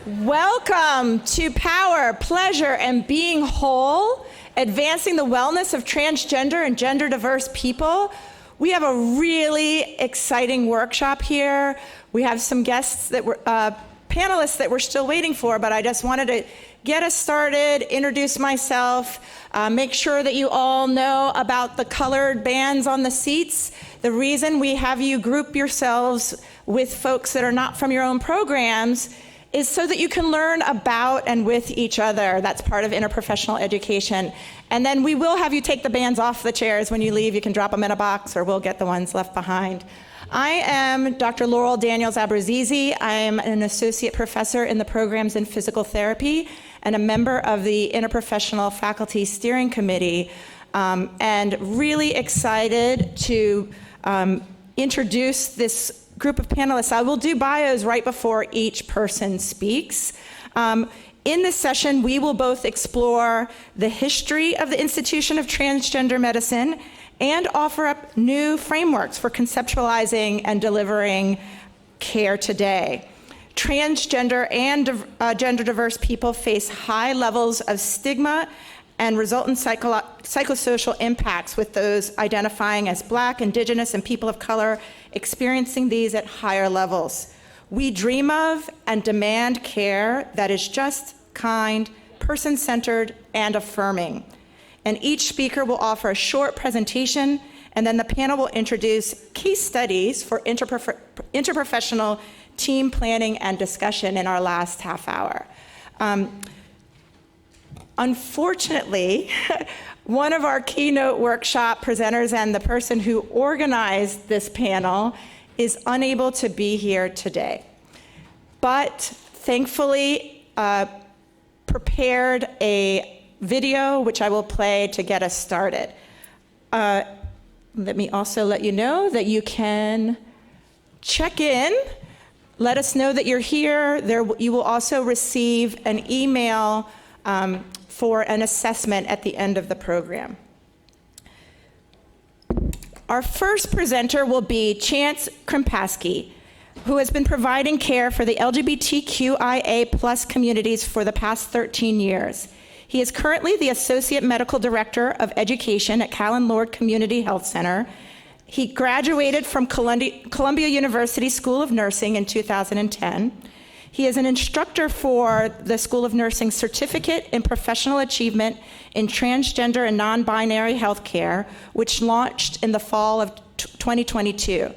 Welcome to Power, Pleasure, and Being Whole, Advancing the Wellness of Transgender and Gender Diverse People. We have a really exciting workshop here. We have some guests that were, panelists that we're still waiting for, but I just wanted to get us started, introduce myself, make sure that you all know about the colored bands on the seats. The reason we have you group yourselves with folks that are not from your own programs is so that you can learn about and with each other. That's part of interprofessional education. And then we will have you take the bands off the chairs when you leave. You can drop them in a box or we'll get the ones left behind. I am Dr. Laurel Daniels-Abrazizi. I am an associate professor in the programs in physical therapy and a member of the Interprofessional Faculty Steering Committee, and really excited to introduce this group of panelists. I will do bios right before each person speaks. In this session, we will both explore the history of the institution of transgender medicine and offer up new frameworks for conceptualizing and delivering care today. Transgender and gender diverse people face high levels of stigma and resultant psychosocial impacts, with those identifying as Black, Indigenous, and people of color experiencing these at higher levels. We dream of and demand care that is just, kind, person-centered, and affirming. And each speaker will offer a short presentation, and then the panel will introduce case studies for interprofessional team planning and discussion in our last half hour. Unfortunately, one of our keynote workshop presenters and the person who organized this panel is unable to be here today, but thankfully prepared a video which I will play to get us started. Let me also let you know that you can check in. Let us know that you're here. You will also receive an email for an assessment at the end of the program. Our first presenter will be Chance Krimpaski, who has been providing care for the LGBTQIA+ communities for the past 13 years. He is currently the Associate Medical Director of Education at Callan Lord Community Health Center. He graduated from Columbia University School of Nursing in 2010. He is an instructor for the School of Nursing Certificate in Professional Achievement in Transgender and Non-Binary Healthcare, which launched in the fall of 2022.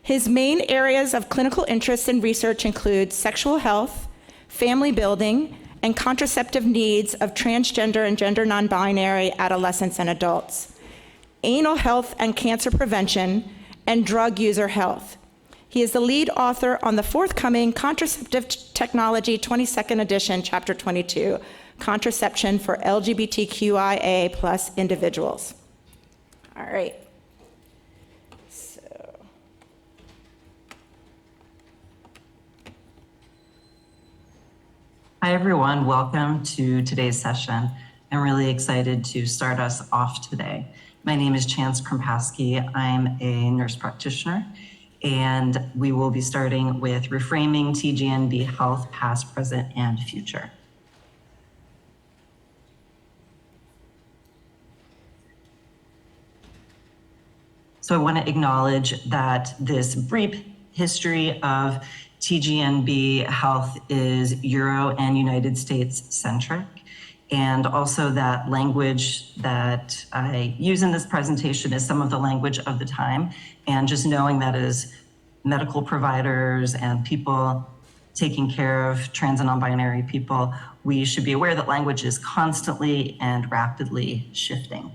His main areas of clinical interest and research include sexual health, family building, and contraceptive needs of transgender and gender non-binary adolescents and adults, anal health and cancer prevention, and drug user health. He is the lead author on the forthcoming Contraceptive Technology 22nd edition, Chapter 22, Contraception for LGBTQIA+ individuals. All right. Hi everyone, welcome to today's session. I'm really excited to start us off today. My name is Chance Krimpaski. I'm a nurse practitioner, and we will be starting with reframing TGNB health, past, present, and future. So I want to acknowledge that this brief history of TGNB health is Euro and United States centric, and also that language that I use in this presentation is some of the language of the time. And just knowing that as medical providers and people taking care of trans and non-binary people, we should be aware that language is constantly and rapidly shifting.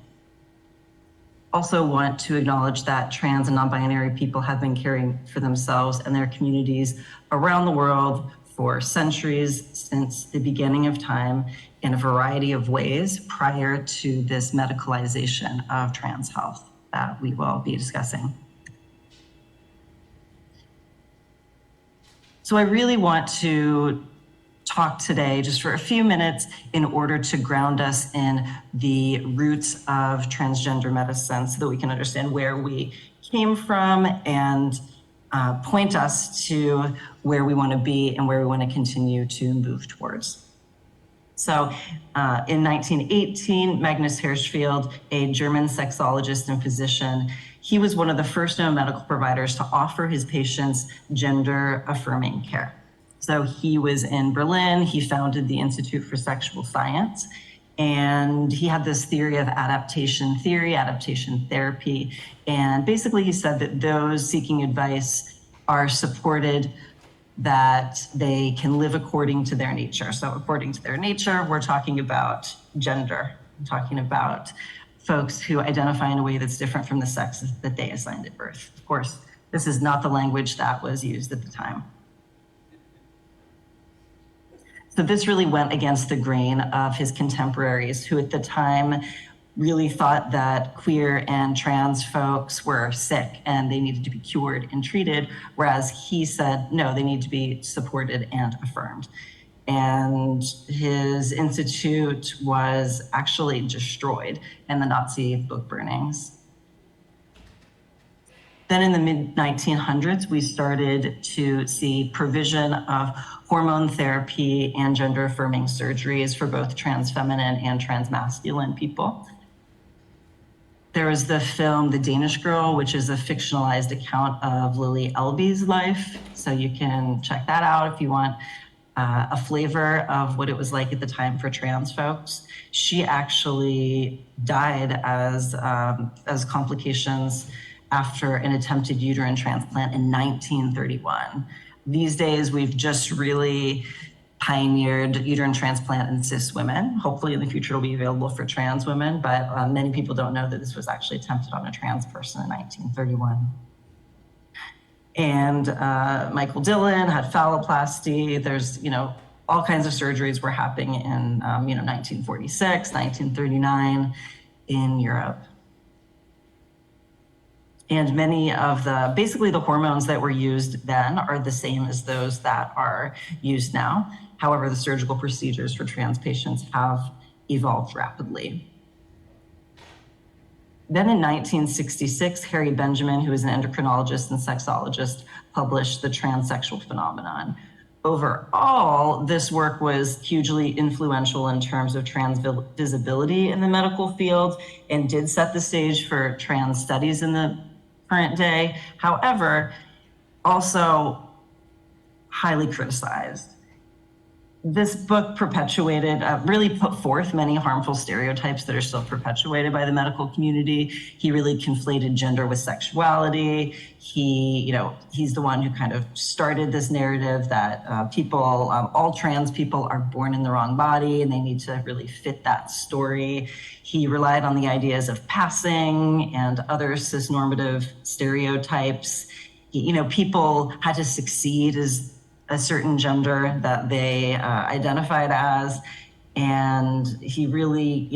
Also want to acknowledge that trans and non-binary people have been caring for themselves and their communities around the world for centuries, since the beginning of time, in a variety of ways prior to this medicalization of trans health that we will be discussing. So I really want to talk today just for a few minutes in order to ground us in the roots of transgender medicine so that we can understand where we came from and point us to where we want to be and where we want to continue to move towards. So in 1918, Magnus Hirschfeld, a German sexologist and physician, he was one of the first known medical providers to offer his patients gender affirming care. So he was in Berlin, he founded the Institute for Sexual Science, and he had this theory of adaptation therapy. And basically he said that those seeking advice are supported, that they can live according to their nature. So according to their nature, we're talking about gender. I'm talking about folks who identify in a way that's different from the sex that they assigned at birth. Of course, this is not the language that was used at the time. So this really went against the grain of his contemporaries, who at the time really thought that queer and trans folks were sick and they needed to be cured and treated, whereas he said, no, they need to be supported and affirmed. And his institute was actually destroyed in the Nazi book burnings. Then in the mid-1900s, we started to see provision of hormone therapy and gender-affirming surgeries for both trans feminine and trans masculine people. There was the film The Danish Girl, which is a fictionalized account of Lily Elby's life. So you can check that out if you want a flavor of what it was like at the time for trans folks. She actually died as complications after an attempted uterine transplant in 1931. These days, we've just really pioneered uterine transplant in cis women. Hopefully in the future it'll be available for trans women, but many people don't know that this was actually attempted on a trans person in 1931. And Michael Dillon had phalloplasty. There's, all kinds of surgeries were happening in, 1946, 1939 in Europe. And many of basically the hormones that were used then are the same as those that are used now. However, the surgical procedures for trans patients have evolved rapidly. Then in 1966, Harry Benjamin, who is an endocrinologist and sexologist, published The Transsexual Phenomenon. Overall, this work was hugely influential in terms of trans visibility in the medical field and did set the stage for trans studies in the current day. However, also highly criticized. This book perpetuated, really put forth many harmful stereotypes that are still perpetuated by the medical community. He really conflated gender with sexuality. He's the one who kind of started this narrative that all trans people are born in the wrong body and they need to really fit that story. He relied on the ideas of passing and other cisnormative stereotypes. People had to succeed as a certain gender that they identified as. And he really,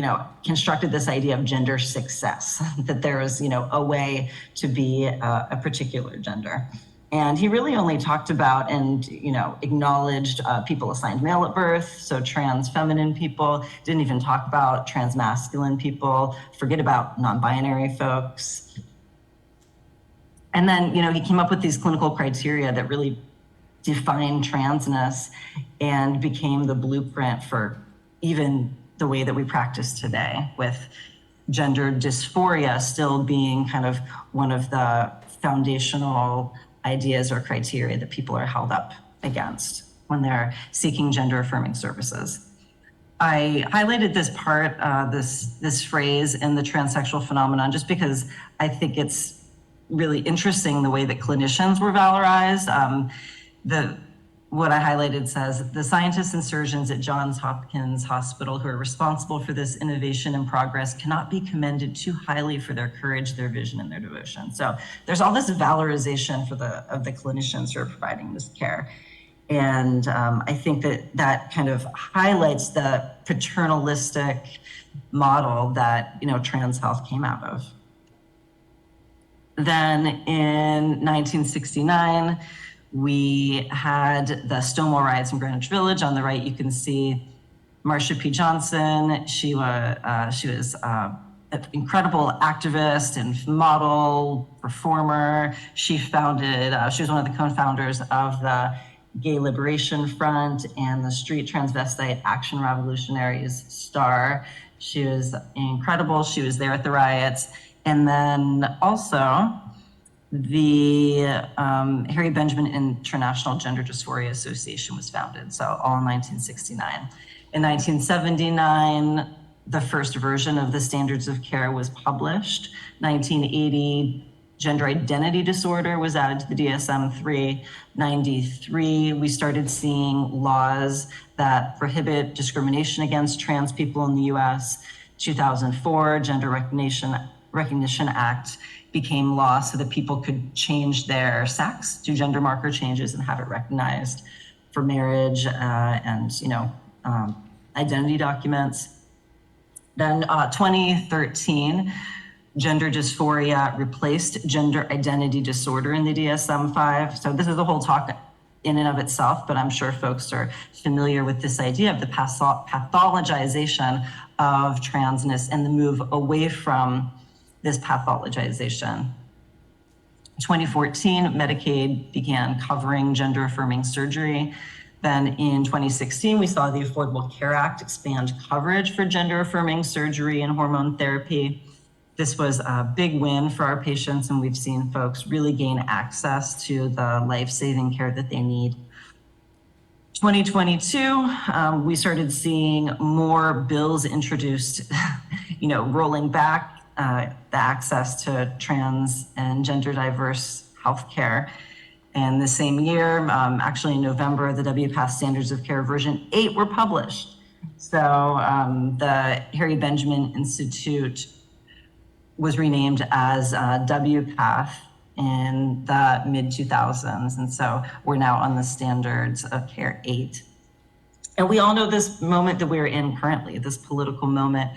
constructed this idea of gender success, that there was, a way to be a particular gender. And he really only talked about and, acknowledged people assigned male at birth, so trans feminine people, didn't even talk about trans masculine people, forget about non-binary folks. And then, he came up with these clinical criteria that really defined transness and became the blueprint for even the way that we practice today, with gender dysphoria still being kind of one of the foundational ideas or criteria that people are held up against when they're seeking gender affirming services. I highlighted this part, this phrase in The Transsexual Phenomenon, just because I think it's really interesting the way that clinicians were valorized. What I highlighted says, the scientists and surgeons at Johns Hopkins Hospital who are responsible for this innovation and progress cannot be commended too highly for their courage, their vision, and their devotion. So there's all this valorization of the clinicians who are providing this care. And I think that kind of highlights the paternalistic model that, trans health came out of. Then in 1969, we had the Stonewall riots in Greenwich Village. On the right, you can see Marsha P. Johnson. She was an incredible activist and model, performer. She was one of the co-founders of the Gay Liberation Front and the Street Transvestite Action Revolutionaries STAR. She was incredible. She was there at the riots. And then also the Harry Benjamin International Gender Dysphoria Association was founded, so all in 1969. In 1979, the first version of the standards of care was published. 1980, gender identity disorder was added to the DSM-3. 93, we started seeing laws that prohibit discrimination against trans people in the US. 2004, Gender Recognition Act became law so that people could change their sex, do gender marker changes, and have it recognized for marriage and identity documents. Then 2013, gender dysphoria replaced gender identity disorder in the DSM-5. So this is a whole talk in and of itself, but I'm sure folks are familiar with this idea of the pathologization of transness and the move away from this pathologization. 2014, Medicaid began covering gender affirming surgery. Then in 2016, we saw the Affordable Care Act expand coverage for gender affirming surgery and hormone therapy. This was a big win for our patients, and we've seen folks really gain access to the life-saving care that they need. 2022, we started seeing more bills introduced, rolling back the access to trans and gender diverse healthcare. And the same year, actually in November, the WPATH Standards of Care version 8 were published. So the Harry Benjamin Institute was renamed as WPATH in the mid-2000s. And so we're now on the Standards of Care 8. And we all know this moment that we're in currently, this political moment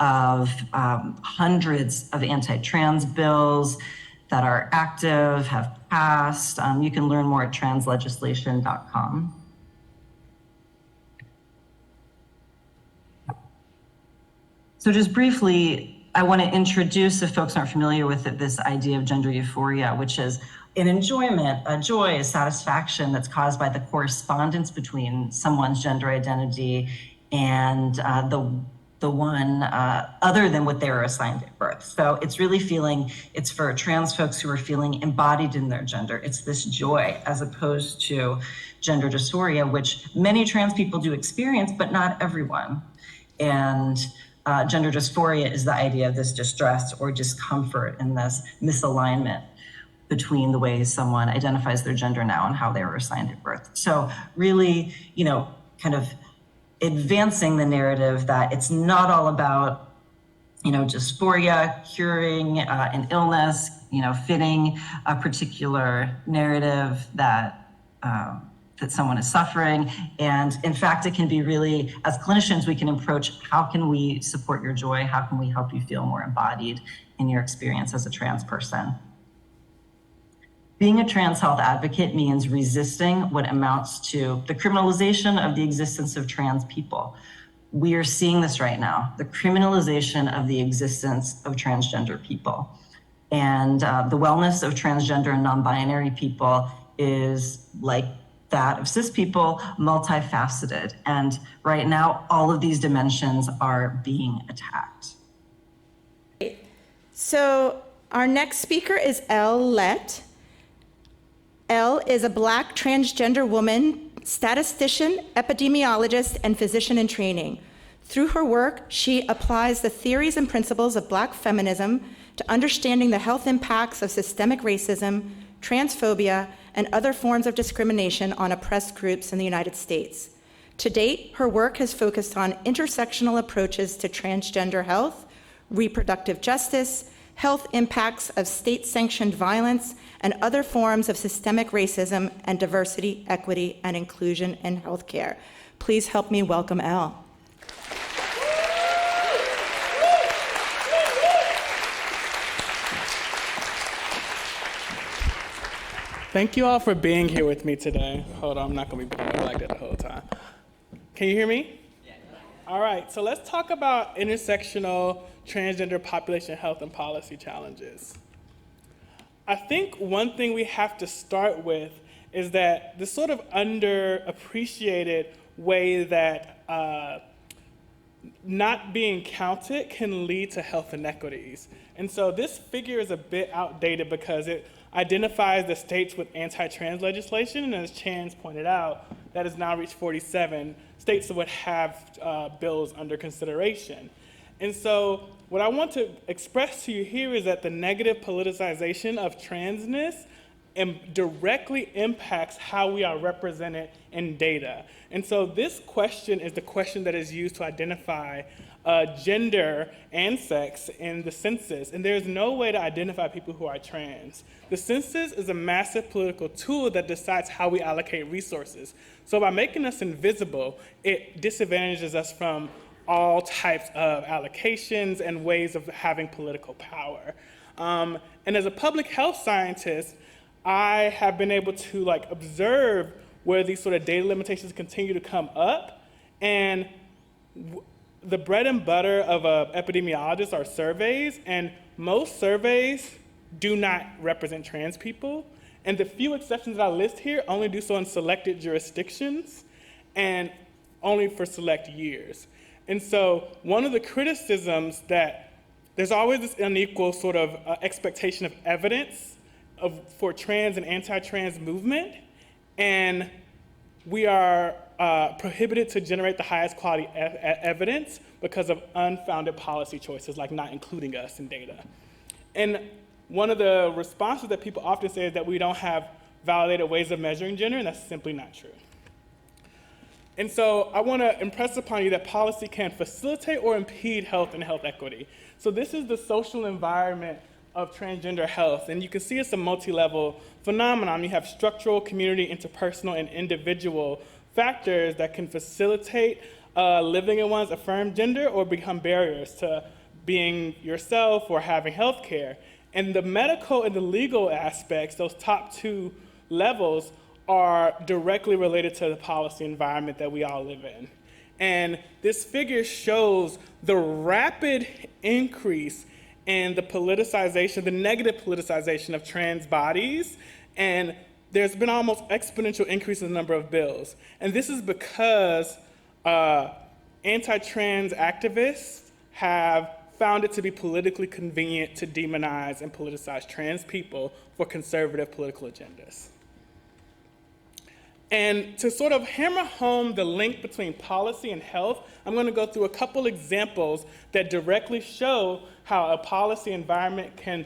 of hundreds of anti-trans bills that are active, have passed. You can learn more at translegislation.com. So just briefly, I want to introduce, if folks aren't familiar with it, this idea of gender euphoria, which is an enjoyment, a joy, a satisfaction that's caused by the correspondence between someone's gender identity and the one other than what they were assigned at birth. So it's really it's for trans folks who are feeling embodied in their gender. It's this joy as opposed to gender dysphoria, which many trans people do experience, but not everyone. And gender dysphoria is the idea of this distress or discomfort and this misalignment between the way someone identifies their gender now and how they were assigned at birth. So really, kind of advancing the narrative that it's not all about, dysphoria, curing an illness, fitting a particular narrative that someone is suffering. And in fact, it can be really, as clinicians, we can approach, how can we support your joy? How can we help you feel more embodied in your experience as a trans person? Being a trans health advocate means resisting what amounts to the criminalization of the existence of trans people. We are seeing this right now, the criminalization of the existence of transgender people. And the wellness of transgender and non-binary people is like that of cis people, multifaceted. And right now, all of these dimensions are being attacked. So our next speaker is Elle Lett. Elle is a Black transgender woman, statistician, epidemiologist, and physician in training. Through her work, she applies the theories and principles of Black feminism to understanding the health impacts of systemic racism, transphobia, and other forms of discrimination on oppressed groups in the United States. To date, her work has focused on intersectional approaches to transgender health, reproductive justice, health impacts of state-sanctioned violence, and other forms of systemic racism and diversity, equity, and inclusion in healthcare. Please help me welcome Elle. Thank you all for being here with me today. Hold on, I'm not gonna be like that the whole time. Can you hear me? Yeah. All right, so let's talk about intersectional transgender population health and policy challenges. I think one thing we have to start with is that the sort of underappreciated way that not being counted can lead to health inequities. And so this figure is a bit outdated because it identifies the states with anti-trans legislation, and as Chan's pointed out, that has now reached 47 states that would have bills under consideration. And so what I want to express to you here is that the negative politicization of transness directly impacts how we are represented in data. And so this question is the question that is used to identify gender and sex in the census, and there's no way to identify people who are trans. The census is a massive political tool that decides how we allocate resources. So by making us invisible, it disadvantages us from all types of allocations and ways of having political power. And as a public health scientist, I have been able to observe where these sort of data limitations continue to come up, and the bread and butter of epidemiologists are surveys, and most surveys do not represent trans people. And the few exceptions that I list here only do so in selected jurisdictions and only for select years. And so one of the criticisms that there's always this unequal sort of expectation of evidence for trans and anti-trans movement, and we are prohibited to generate the highest quality evidence because of unfounded policy choices like not including us in data. And one of the responses that people often say is that we don't have validated ways of measuring gender, and that's simply not true. And so I want to impress upon you that policy can facilitate or impede health and health equity. So this is the social environment of transgender health, and you can see it's a multi-level phenomenon. You have structural, community, interpersonal, and individual factors that can facilitate living in one's affirmed gender or become barriers to being yourself or having health care. And the medical and the legal aspects, those top two levels, are directly related to the policy environment that we all live in. And this figure shows the rapid increase in the politicization, the negative politicization of trans bodies, and there's been almost exponential increase in the number of bills. And this is because anti-trans activists have found it to be politically convenient to demonize and politicize trans people for conservative political agendas. And to sort of hammer home the link between policy and health, I'm going to go through a couple examples that directly show how a policy environment can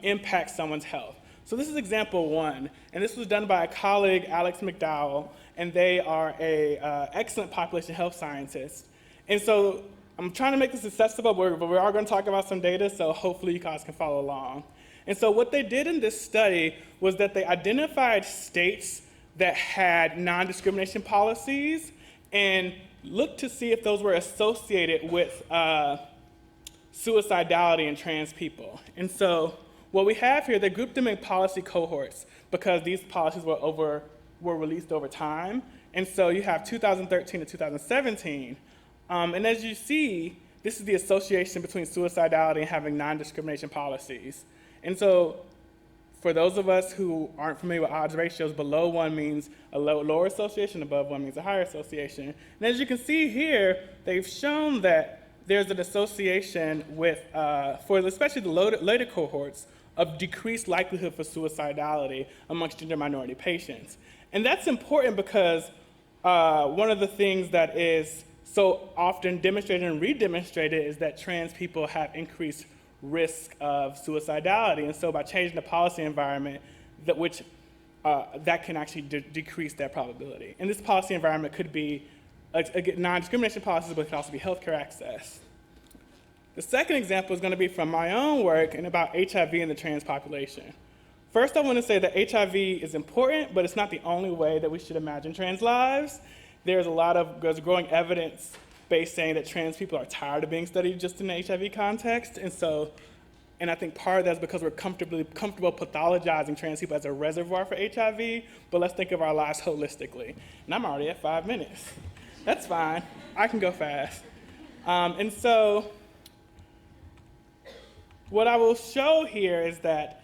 impact someone's health. So this is example one, and this was done by a colleague, Alex McDowell, and they are an excellent population health scientist. And so I'm trying to make this accessible, but we are going to talk about some data, so hopefully you guys can follow along. And so what they did in this study was that they identified states that had non-discrimination policies and looked to see if those were associated with suicidality in trans people. And so what we have here, they grouped them in policy cohorts because these policies were released over time. And so you have 2013 to 2017. And as you see, this is the association between suicidality and having non-discrimination policies. And so for those of us who aren't familiar with odds ratios, below 1 means a lower association, above 1 means a higher association. And as you can see here, they've shown that there's an association with, for especially the later cohorts, of decreased likelihood for suicidality amongst gender minority patients. And that's important because one of the things that is so often demonstrated and re-demonstrated is that trans people have increased risk of suicidality, and so by changing the policy environment, that can actually decrease that probability. And this policy environment could be non-discrimination policies, but it could also be healthcare access. The second example is going to be from my own work and about HIV in the trans population. First, I want to say that HIV is important, but it's not the only way that we should imagine trans lives. There's growing evidence based saying that trans people are tired of being studied just in the HIV context, and I think part of that is because we're comfortable pathologizing trans people as a reservoir for HIV, but let's think of our lives holistically. And I'm already at 5 minutes. That's fine, I can go fast. And so what I will show here is that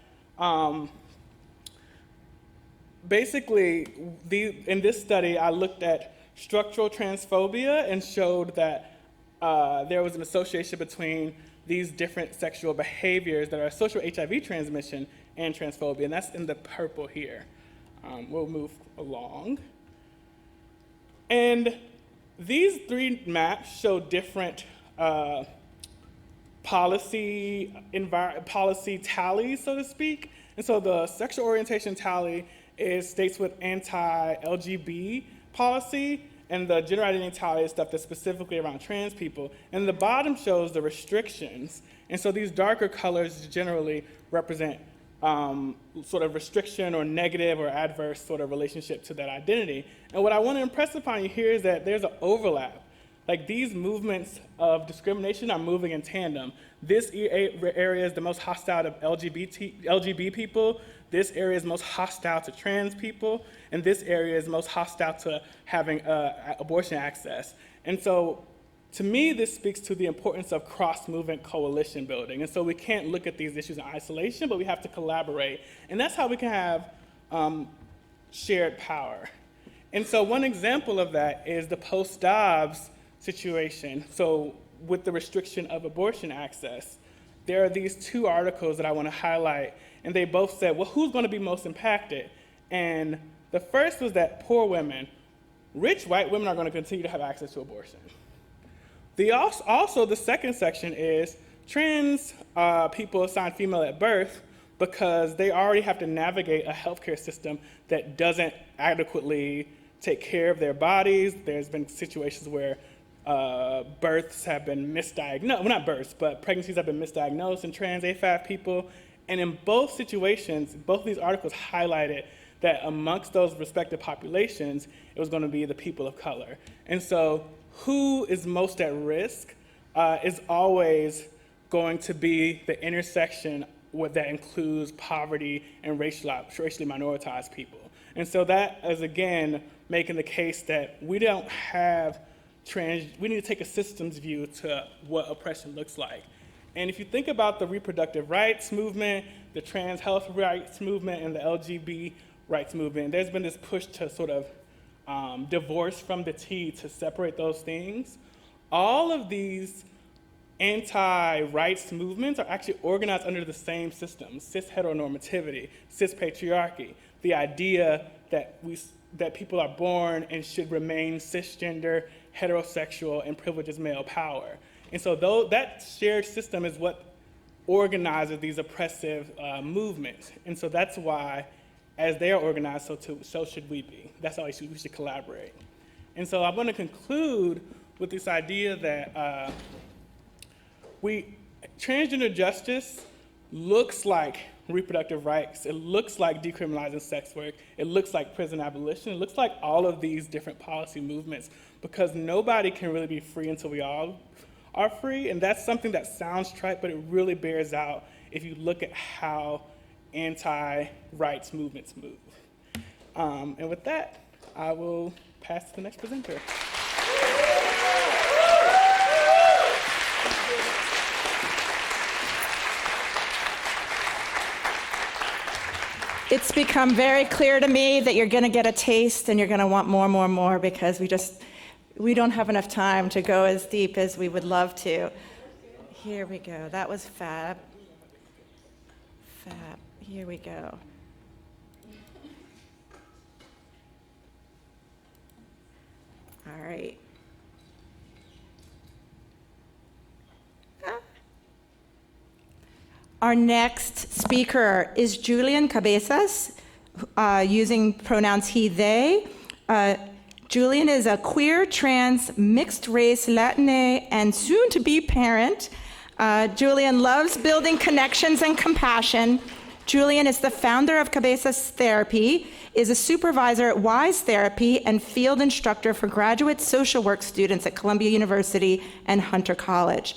basically, in this study, I looked at structural transphobia and showed that there was an association between these different sexual behaviors that are associated with HIV transmission and transphobia, and that's in the purple here. We'll move along. And these three maps show different policy tallies, so to speak. And so the sexual orientation tally is states with anti-LGB policy, and the gender identity tally is stuff that's specifically around trans people. And the bottom shows the restrictions. And so these darker colors generally represent sort of restriction or negative or adverse sort of relationship to that identity. And what I want to impress upon you here is that there's an overlap. Like, these movements of discrimination are moving in tandem. This area is the most hostile to LGBT people. This area is most hostile to trans people. And this area is most hostile to having abortion access. And so, to me, this speaks to the importance of cross-movement coalition building. And so we can't look at these issues in isolation, but we have to collaborate. And that's how we can have shared power. And so one example of that is the post-Dobbs situation. So with the restriction of abortion access, there are these two articles that I want to highlight, and they both said, well, who's going to be most impacted? And the first was that poor women, rich white women are going to continue to have access to abortion. Also, the second section is trans people assigned female at birth because they already have to navigate a healthcare system that doesn't adequately take care of their bodies. There's been situations where births have been misdiagnosed, well, not births, but pregnancies have been misdiagnosed in trans AFAB people. And in both situations, both of these articles highlighted that amongst those respective populations, it was going to be the people of color. And so who is most at risk is always going to be the intersection that includes poverty and racially minoritized people. And so that is, again, making the case that we don't have we need to take a systems view to what oppression looks like. And if you think about the reproductive rights movement, the trans health rights movement, and the LGBT rights movement, there's been this push to sort of divorce from the T, to separate those things. All of these anti-rights movements are actually organized under the same systems: cis heteronormativity, cis patriarchy, the idea that people are born and should remain cisgender, heterosexual, and privileged male power. And so that shared system is what organizes these oppressive movements. And so that's why, as they are organized, so should we be. That's why we should collaborate. And so I'm going to conclude with this idea that transgender justice looks like reproductive rights. It looks like decriminalizing sex work. It looks like prison abolition. It looks like all of these different policy movements, because nobody can really be free until we all are free. And that's something that sounds trite, but it really bears out if you look at how anti-rights movements move. And with that, I will pass to the next presenter. It's become very clear to me that you're going to get a taste and you're going to want more, because we don't have enough time to go as deep as we would love to. Here we go. That was fab. Here we go. All right. Our next speaker is Julian Cabezas, using pronouns he, they. Julian is a queer, trans, mixed race, Latina, and soon-to-be parent. Julian loves building connections and compassion. Julian is the founder of Cabezas Therapy, is a supervisor at Wise Therapy, and field instructor for graduate social work students at Columbia University and Hunter College.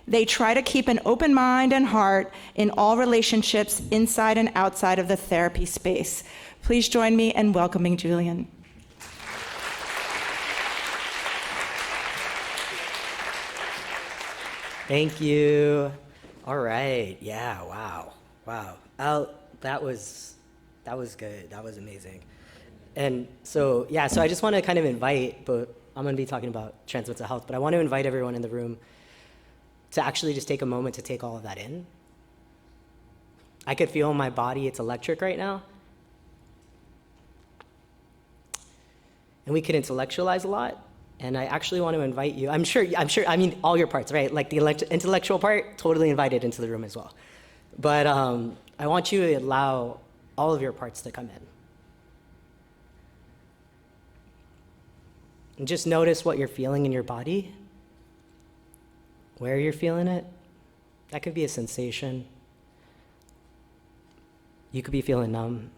They try to keep an open mind and heart in all relationships inside and outside of the therapy space. Please join me in welcoming Julian. Thank you. All right. Yeah. Wow. Wow. That was good. That was amazing. And so, yeah, so I just want to kind of invite, but I'm going to be talking about trans mental health, but I want to invite everyone in the room to actually just take a moment to take all of that in. I could feel in my body, it's electric right now. And we could intellectualize a lot. And I actually want to invite you, I mean, all your parts, right? Like the intellectual part, totally invited into the room as well. But I want you to allow all of your parts to come in. And just notice what you're feeling in your body, where you're feeling it. That could be a sensation. You could be feeling numb.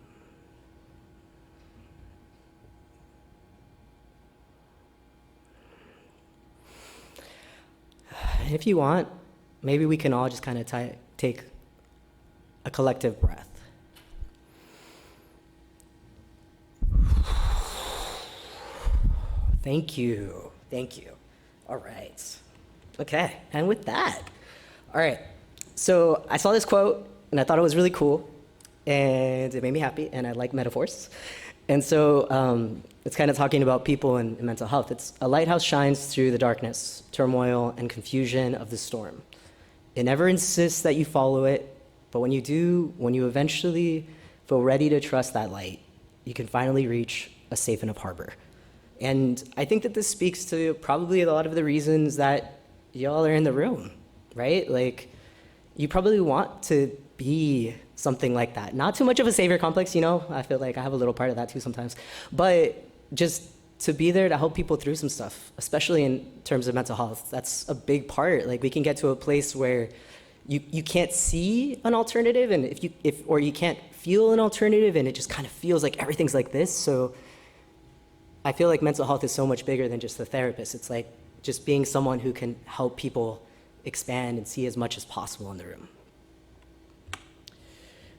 And if you want, maybe we can all just kind of take a collective breath. Thank you. Thank you. All right. Okay. And with that, all right. So I saw this quote and I thought it was really cool and it made me happy and I like metaphors. And so it's kind of talking about people and mental health. It's a lighthouse shines through the darkness, turmoil, and confusion of the storm. It never insists that you follow it, but when you do, when you eventually feel ready to trust that light, you can finally reach a safe enough harbor. And I think that this speaks to probably a lot of the reasons that y'all are in the room, right? Like, you probably want to be something like that. Not too much of a savior complex, you know? I feel like I have a little part of that too sometimes. But just to be there to help people through some stuff, especially in terms of mental health, that's a big part. Like, we can get to a place where you can't see an alternative, and or you can't feel an alternative, and it just kind of feels like everything's like this. So I feel like mental health is so much bigger than just the therapist. It's like just being someone who can help people expand and see as much as possible in the room.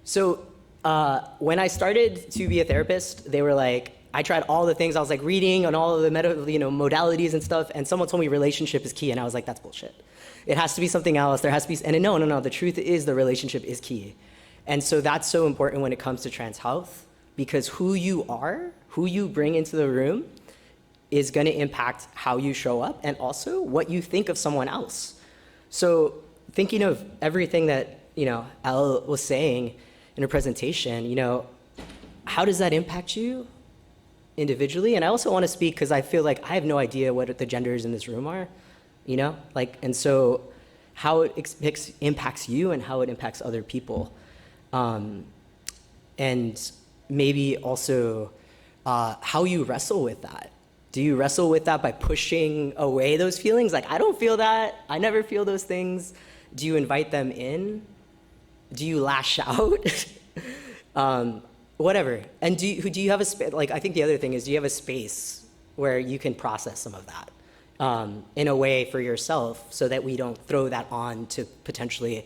So when I started to be a therapist, they were like, I tried all the things. I was like reading on all of the modalities and stuff, and someone told me relationship is key, and I was like, that's bullshit. It has to be something else. There has to be, and no. The truth is the relationship is key. And so that's so important when it comes to trans health, because who you are, who you bring into the room is going to impact how you show up and also what you think of someone else. So thinking of everything that, Elle was saying in her presentation, how does that impact you individually? And I also want to speak because I feel like I have no idea what the genders in this room are, and so how it impacts you and how it impacts other people. And maybe also how you wrestle with that. Do you wrestle with that by pushing away those feelings? Like, I don't feel that. I never feel those things. Do you invite them in? Do you lash out? Whatever. And do you have a space? Like, I think the other thing is, do you have a space where you can process some of that in a way for yourself, so that we don't throw that on to potentially,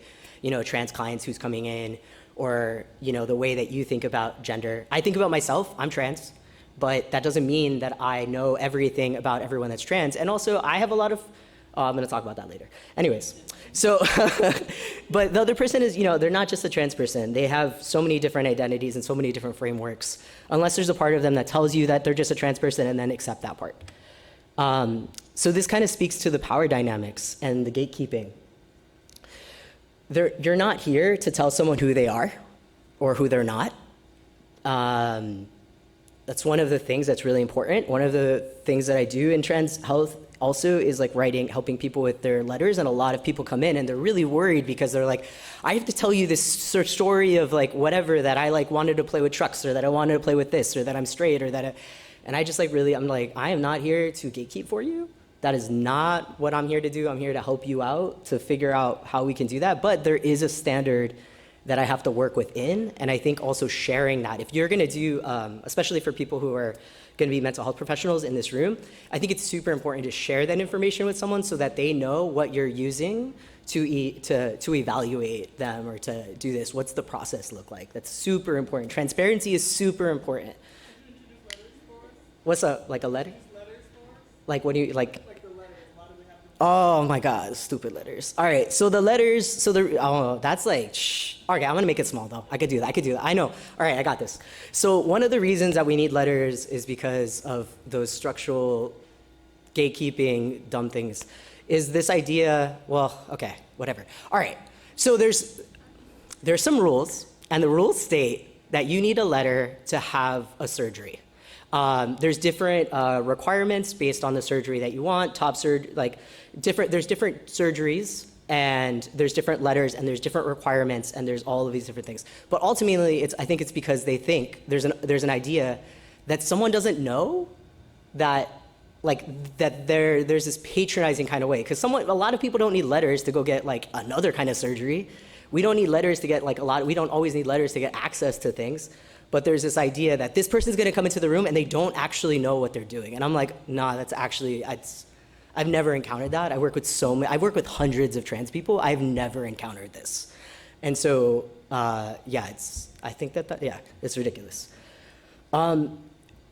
trans clients who's coming in, or the way that you think about gender. I think about myself. I'm trans. But that doesn't mean that I know everything about everyone that's trans. And also, I have a lot of, I'm going to talk about that later. Anyways, so, but the other person is, they're not just a trans person. They have so many different identities and so many different frameworks, unless there's a part of them that tells you that they're just a trans person, and then accept that part. So this kind of speaks to the power dynamics and the gatekeeping. You're not here to tell someone who they are or who they're not. That's one of the things that's really important. One of the things that I do in trans health also is like helping people with their letters. And a lot of people come in and they're really worried because they're like, I have to tell you this story of like whatever, that I like wanted to play with trucks, or that I wanted to play with this, or that I'm straight, or that and I just I'm like, I am not here to gatekeep for you. That is not what I'm here to do. I'm here to help you out, to figure out how we can do that. But there is a standard that I have to work within, and I think also sharing that. If you're gonna do, especially for people who are gonna be mental health professionals in this room, I think it's super important to share that information with someone so that they know what you're using to evaluate them or to do this. What's the process look like? That's super important. Transparency is super important. What's like a letter? Like what do you, like? Like the letters, why do we have to Oh my God, stupid letters. All right, so the letters, that's like, Okay, I'm gonna make it small though. I could do that, I know. All right, I got this. So one of the reasons that we need letters is because of those structural gatekeeping dumb things, is this idea, well, okay, whatever. All right, so there's some rules, and the rules state that you need a letter to have a surgery. There's different requirements based on the surgery that you want. There's different surgeries, and there's different letters, and there's different requirements, and there's all of these different things. But ultimately, I think it's because they think there's an idea that someone doesn't know that there's this patronizing kind of way. Because a lot of people don't need letters to go get like another kind of surgery. We don't need letters to get we don't always need letters to get access to things. But there's this idea that this person's gonna come into the room and they don't actually know what they're doing. And I'm like, nah, that's actually, I've never encountered that. I work with hundreds of trans people. I've never encountered this. And so, I think it's ridiculous.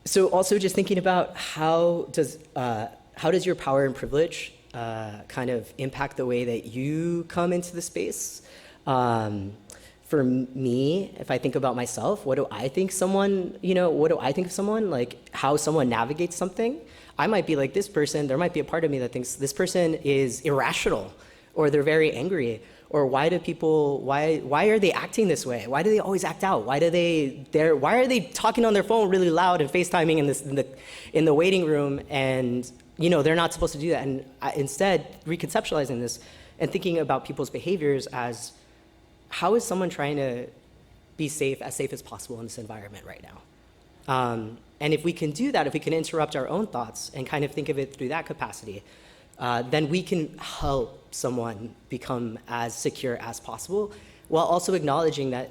So also just thinking about how does your power and privilege kind of impact the way that you come into the space? For me, if I think about myself, what do I think of someone, like how someone navigates something? I might be like this person, there might be a part of me that thinks this person is irrational, or they're very angry, or why are they acting this way? Why do they always act out? Why are they talking on their phone really loud and FaceTiming in the waiting room, and they're not supposed to do that? And instead, reconceptualizing this and thinking about people's behaviors as, how is someone trying to be as safe as possible in this environment right now? And if we can do that, if we can interrupt our own thoughts and kind of think of it through that capacity, then we can help someone become as secure as possible, while also acknowledging that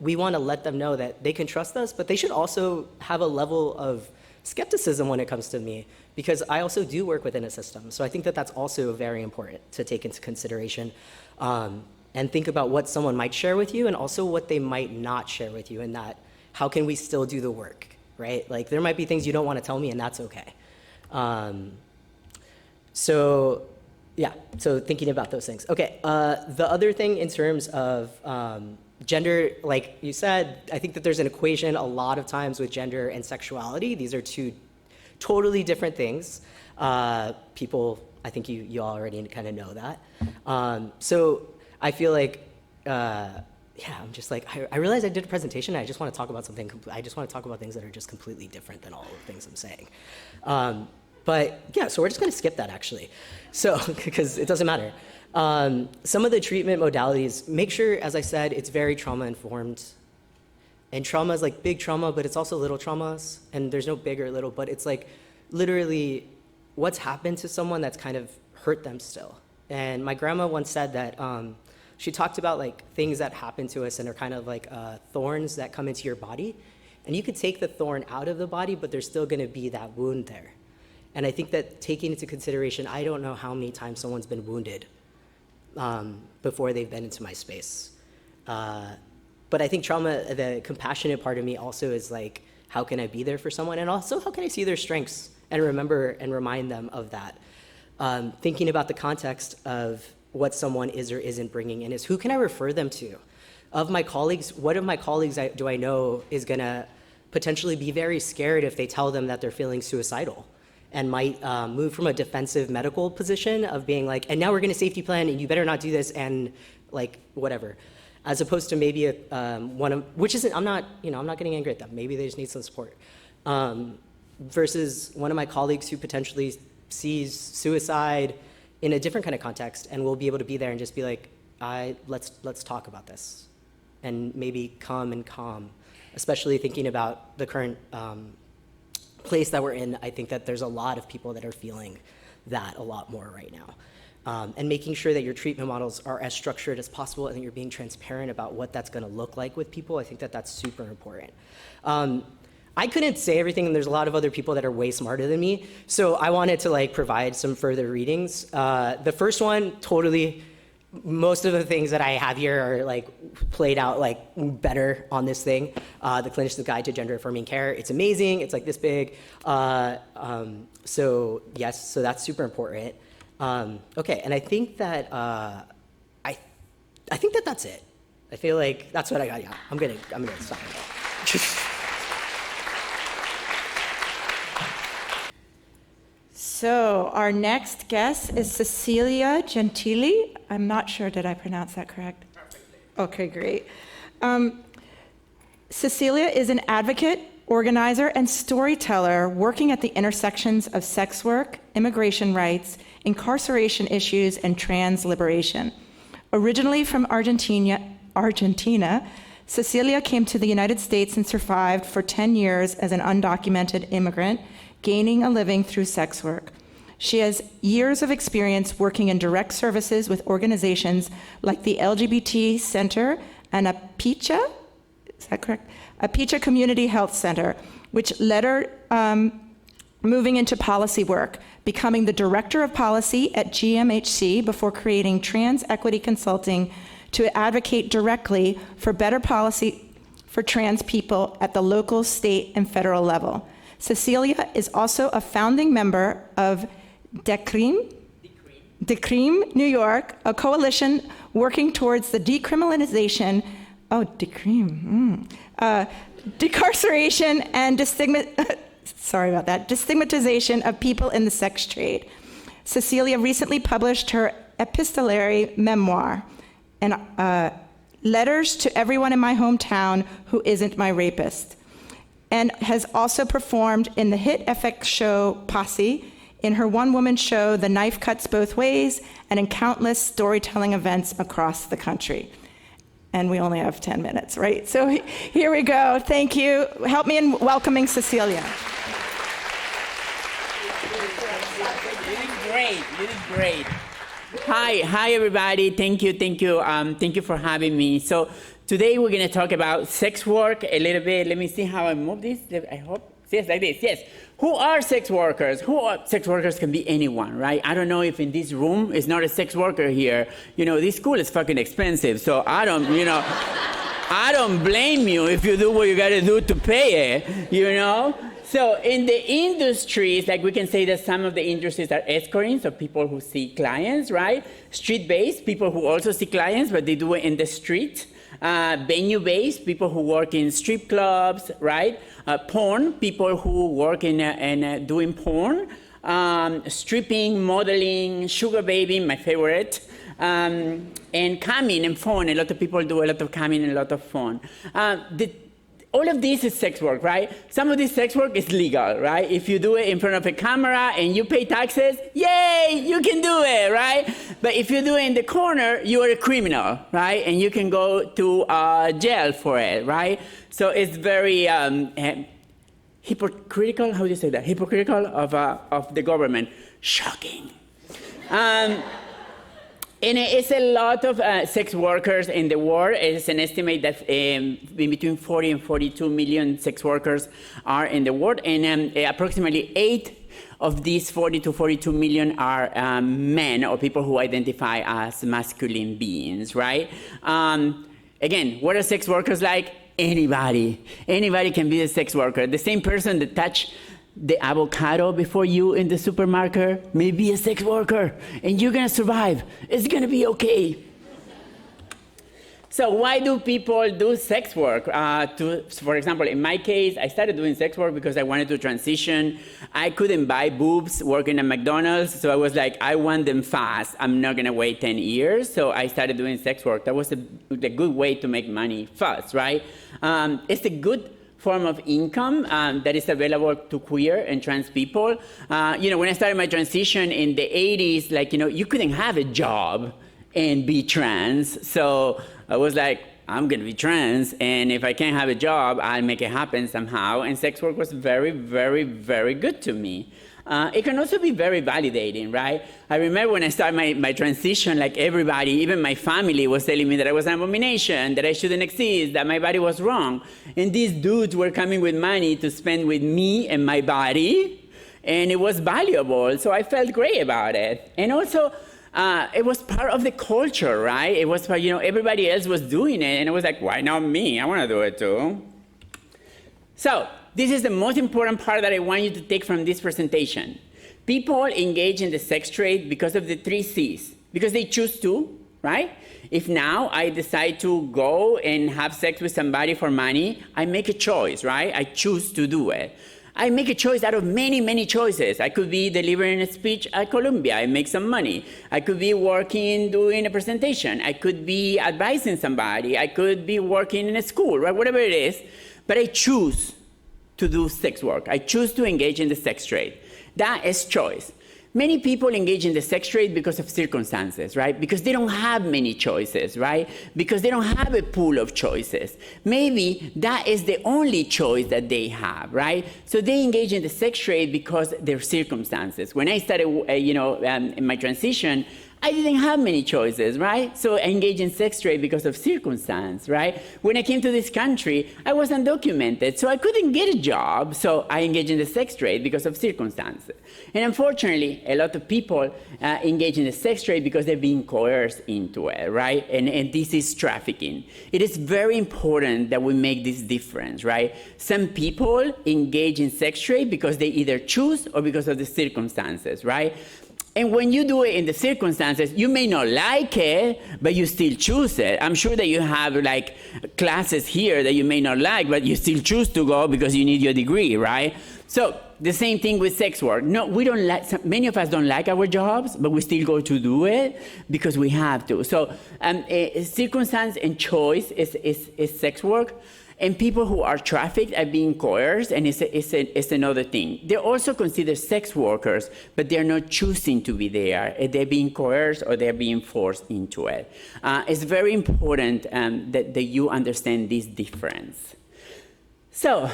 we want to let them know that they can trust us, but they should also have a level of skepticism when it comes to me, because I also do work within a system. So I think that that's also very important to take into consideration. And think about what someone might share with you and also what they might not share with you, and that how can we still do the work, right? Like there might be things you don't want to tell me, and that's okay. So thinking about those things. Okay, the other thing in terms of gender, like you said, I think that there's an equation a lot of times with gender and sexuality. These are two totally different things. People, I think you already kind of know that. So I feel like, I'm just like, I realized I did a presentation and I just want to talk about I just want to talk about things that are just completely different than all the things I'm saying. So we're just going to skip that actually. So, because it doesn't matter. Some of the treatment modalities, make sure, as I said, it's very trauma informed. And trauma is like big trauma, but it's also little traumas. And there's no big or little, but it's like literally what's happened to someone that's kind of hurt them still. And my grandma once said that she talked about like things that happen to us and are kind of like thorns that come into your body. And you could take the thorn out of the body, but there's still gonna be that wound there. And I think that taking into consideration, I don't know how many times someone's been wounded before they've been into my space. But I think trauma, the compassionate part of me also is like, how can I be there for someone? And also, how can I see their strengths and remember and remind them of that? Thinking about the context of what someone is or isn't bringing in is, who can I refer them to? Of my colleagues, what of my colleagues do I know is gonna potentially be very scared if they tell them that they're feeling suicidal, and might move from a defensive medical position of being like, and now we're gonna safety plan and you better not do this, and like whatever. As opposed to maybe I'm not getting angry at them. Maybe they just need some support. Versus one of my colleagues who potentially sees suicide in a different kind of context, and we'll be able to be there and just be like, let's talk about this, and maybe come and calm. Especially thinking about the current place that we're in, I think that there's a lot of people that are feeling that a lot more right now. And making sure that your treatment models are as structured as possible and that you're being transparent about what that's gonna look like with people. I think that that's super important. I couldn't say everything, and there's a lot of other people that are way smarter than me, so I wanted to like provide some further readings. The first one, totally, most of the things that I have here are like played out like better on this thing. The Clinician's Guide to Gender Affirming Care. It's amazing. It's like this big. So yes, so that's super important. Okay, and I think that I think that that's it. I feel like that's what I got. Yeah, I'm gonna stop. So our next guest is Cecilia Gentili. I'm not sure, did I pronounce that correct? Perfectly. Okay, great. Cecilia is an advocate, organizer, and storyteller working at the intersections of sex work, immigration rights, incarceration issues, and trans liberation. Originally from Argentina, Cecilia came to the United States and survived for 10 years as an undocumented immigrant, gaining a living through sex work. She has years of experience working in direct services with organizations like the LGBT Center and APICHA, is that correct? APICHA Community Health Center, which led her moving into policy work, becoming the director of policy at GMHC before creating Trans Equity Consulting to advocate directly for better policy for trans people at the local, state, and federal level. Cecilia is also a founding member of DECREAM, New York, a coalition working towards the decriminalization, decarceration and destigmatization of people in the sex trade. Cecilia recently published her epistolary memoir, and Letters to Everyone in My Hometown Who Isn't My Rapist, and has also performed in the hit FX show Posse, in her one-woman show The Knife Cuts Both Ways, and in countless storytelling events across the country. And we only have 10 minutes, right? So here we go. Thank you. Help me in welcoming Cecilia. You did great. Hi, everybody. Thank you for having me. So today we're going to talk about sex work a little bit. Let me see how I move this. I hope. Yes, like this. Yes. Who are sex workers? Sex workers can be anyone, right? I don't know if in this room is not a sex worker here. This school is fucking expensive, so I don't blame you if you do what you got to do to pay it, So in the industries, like we can say that some of the industries are escorting, so people who see clients, right? Street-based, people who also see clients, but they do it in the street. Venue-based, people who work in strip clubs, right? Porn, people who work in doing porn. Stripping, modeling, sugar baby, my favorite. And camming and phone. A lot of people do a lot of camming and a lot of phone. All of this is sex work, right? Some of this sex work is legal, right? If you do it in front of a camera and you pay taxes, yay, you can do it, right? But if you do it in the corner, you are a criminal, right? And you can go to jail for it, right? So it's very hypocritical, how do you say that? Hypocritical of the government. Shocking. And it's a lot of sex workers in the world. It's an estimate that between 40 and 42 million sex workers are in the world. And approximately 8 of these 40 to 42 million are men or people who identify as masculine beings, right? Again, what are sex workers like? Anybody. Anybody can be a sex worker. The same person that touched the avocado before you in the supermarket may be a sex worker, and you're gonna survive. It's gonna be okay. So why do people do sex work? For example, in my case, I started doing sex work because I wanted to transition. I couldn't buy boobs working at McDonald's, so I was like, I want them fast. I'm not gonna wait 10 years, so I started doing sex work. That was a good way to make money fast, right? It's a good form of income that is available to queer and trans people. When I started my transition in the 80s, you couldn't have a job and be trans. So I was like, I'm gonna be trans, and if I can't have a job, I'll make it happen somehow. And sex work was very, very, very good to me. It can also be very validating, right? I remember when I started my transition, like everybody, even my family was telling me that I was an abomination, that I shouldn't exist, that my body was wrong. And these dudes were coming with money to spend with me and my body, and it was valuable, so I felt great about it. And also, it was part of the culture, right? It was part, everybody else was doing it, and it was like, why not me? I wanna do it too. So, this is the most important part that I want you to take from this presentation. People engage in the sex trade because of the 3 C's, because they choose to, right? If now I decide to go and have sex with somebody for money, I make a choice, right? I choose to do it. I make a choice out of many, many choices. I could be delivering a speech at Columbia, I make some money. I could be working, doing a presentation. I could be advising somebody. I could be working in a school, right? Whatever it is. But I choose to do sex work. I choose to engage in the sex trade. That is choice. Many people engage in the sex trade because of circumstances, right? Because they don't have many choices, right? Because they don't have a pool of choices. Maybe that is the only choice that they have, right? So they engage in the sex trade because their circumstances. When I started, in my transition, I didn't have many choices, right? So I engaged in sex trade because of circumstance, right? When I came to this country, I was undocumented, so I couldn't get a job. So I engaged in the sex trade because of circumstances. And unfortunately, a lot of people engage in the sex trade because they're being coerced into it, right? And this is trafficking. It is very important that we make this difference, right? Some people engage in sex trade because they either choose or because of the circumstances, right? And when you do it in the circumstances, you may not like it, but you still choose it. I'm sure that you have like classes here that you may not like, but you still choose to go because you need your degree, right? So the same thing with sex work. No, we don't like, many of us don't like our jobs, but we still go to do it because we have to. So circumstance and choice is sex work. And people who are trafficked are being coerced, and it's another thing. They're also considered sex workers, but they're not choosing to be there. They're being coerced or they're being forced into it. It's very important that you understand this difference. So,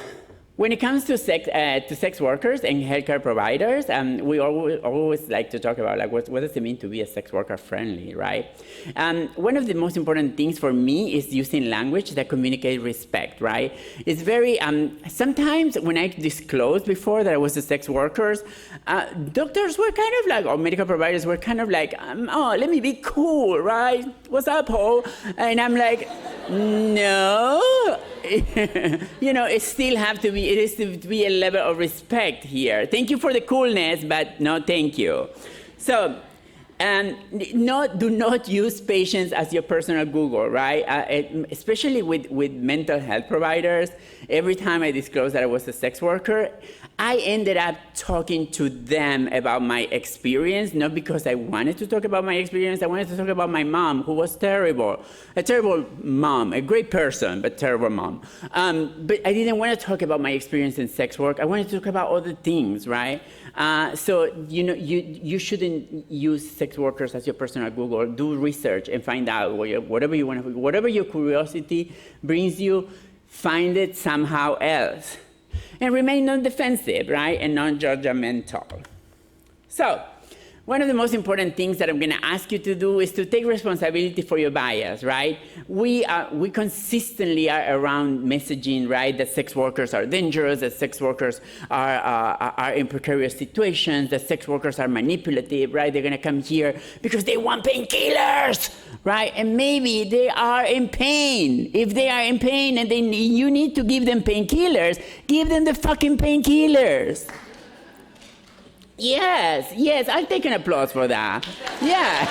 when it comes to sex workers and healthcare providers, we always like to talk about like what does it mean to be a sex worker friendly, right? One of the most important things for me is using language that communicates respect, right? It's very, sometimes when I disclosed before that I was a sex worker, doctors were kind of like, or medical providers were kind of like, oh, let me be cool, right? What's up, ho? And I'm like, no, it still have to be, it is to be a level of respect here. Thank you for the coolness, but no thank you. So, do not use patients as your personal Google, right? Especially with mental health providers. Every time I disclosed that I was a sex worker, I ended up talking to them about my experience, not because I wanted to talk about my experience. I wanted to talk about my mom, who was terrible. A terrible mom, a great person, but terrible mom. But I didn't want to talk about my experience in sex work. I wanted to talk about other things, right? So, you shouldn't use sex workers as your personal Google. Do research and find out whatever you want to, whatever your curiosity brings you, find it somehow else. And remain non-defensive, right, and non-judgmental. So, one of the most important things that I'm going to ask you to do is to take responsibility for your bias, right? We consistently are around messaging, right, that sex workers are dangerous, that sex workers are in precarious situations, that sex workers are manipulative, right? They're going to come here because they want painkillers, right? And maybe they are in pain. If they are in pain and you need to give them painkillers, give them the fucking painkillers. Yes, I'll take an applause for that. Yeah.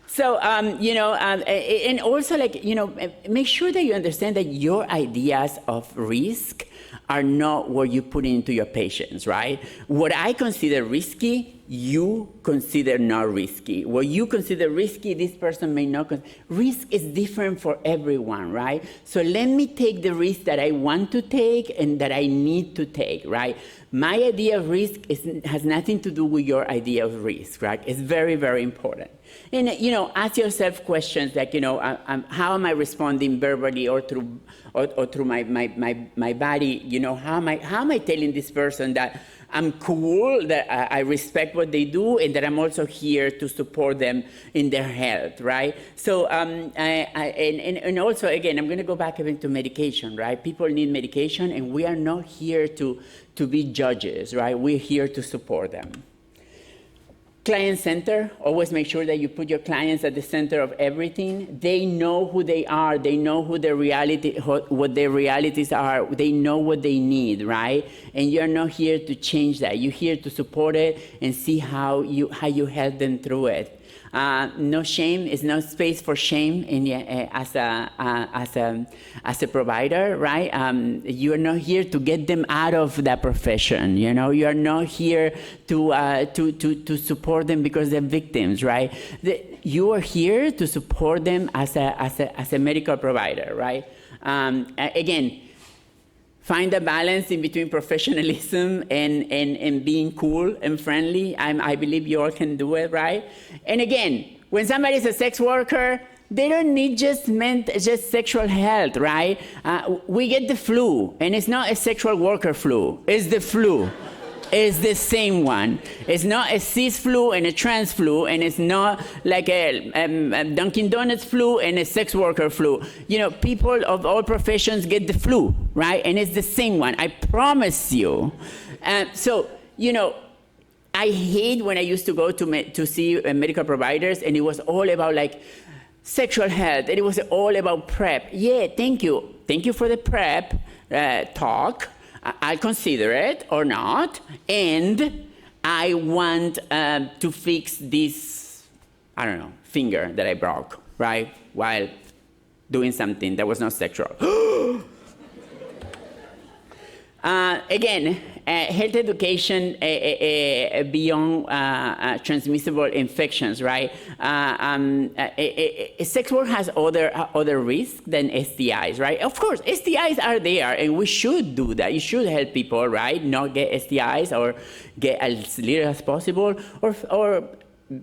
So, and also make sure that you understand that your ideas of risk are not what you put into your patients, right? What I consider risky, you consider not risky. What you consider risky, this person may not consider. Risk is different for everyone, right? So let me take the risk that I want to take and that I need to take, right? My idea of risk has nothing to do with your idea of risk, right? It's very, very important. And, ask yourself questions like, how am I responding verbally or through my body? How am I telling this person that I'm cool, that I respect what they do, and that I'm also here to support them in their health, right? So, and also, again, I'm going to go back even to medication, right? People need medication, and we are not here to be judges, right? We're here to support them. Client center, always make sure that you put your clients at the center of everything. They know who they are. They know who their reality, what their realities are. They know what they need, right? And you're not here to change that. You're here to support it and see how you help them through it. No shame. Is no space for shame as a provider, right? You are not here to get them out of that profession. You know, you are not here to support them because they're victims, right? You are here to support them as a medical provider, right? Again. Find a balance in between professionalism and being cool and friendly. I believe you all can do it, right? And again, when somebody's a sex worker, they don't need just sexual health, right? We get the flu, and it's not a sexual worker flu. It's the flu. It's the same one. It's not a cis flu and a trans flu, and it's not like a Dunkin' Donuts flu and a sex worker flu. You know, people of all professions get the flu, right? And it's the same one, I promise you. So, you know, I hate when I used to go to see medical providers, and it was all about like sexual health, and it was all about PrEP. Yeah, thank you. Thank you for the PrEP talk. I'll consider it or not, and I want to fix this, I don't know, finger that I broke, right, while doing something that was not sexual. Again, health education beyond transmissible infections, right? Sex work has other risks than STIs, right? Of course, STIs are there, and we should do that. You should help people, right, not get STIs or get as little as possible, or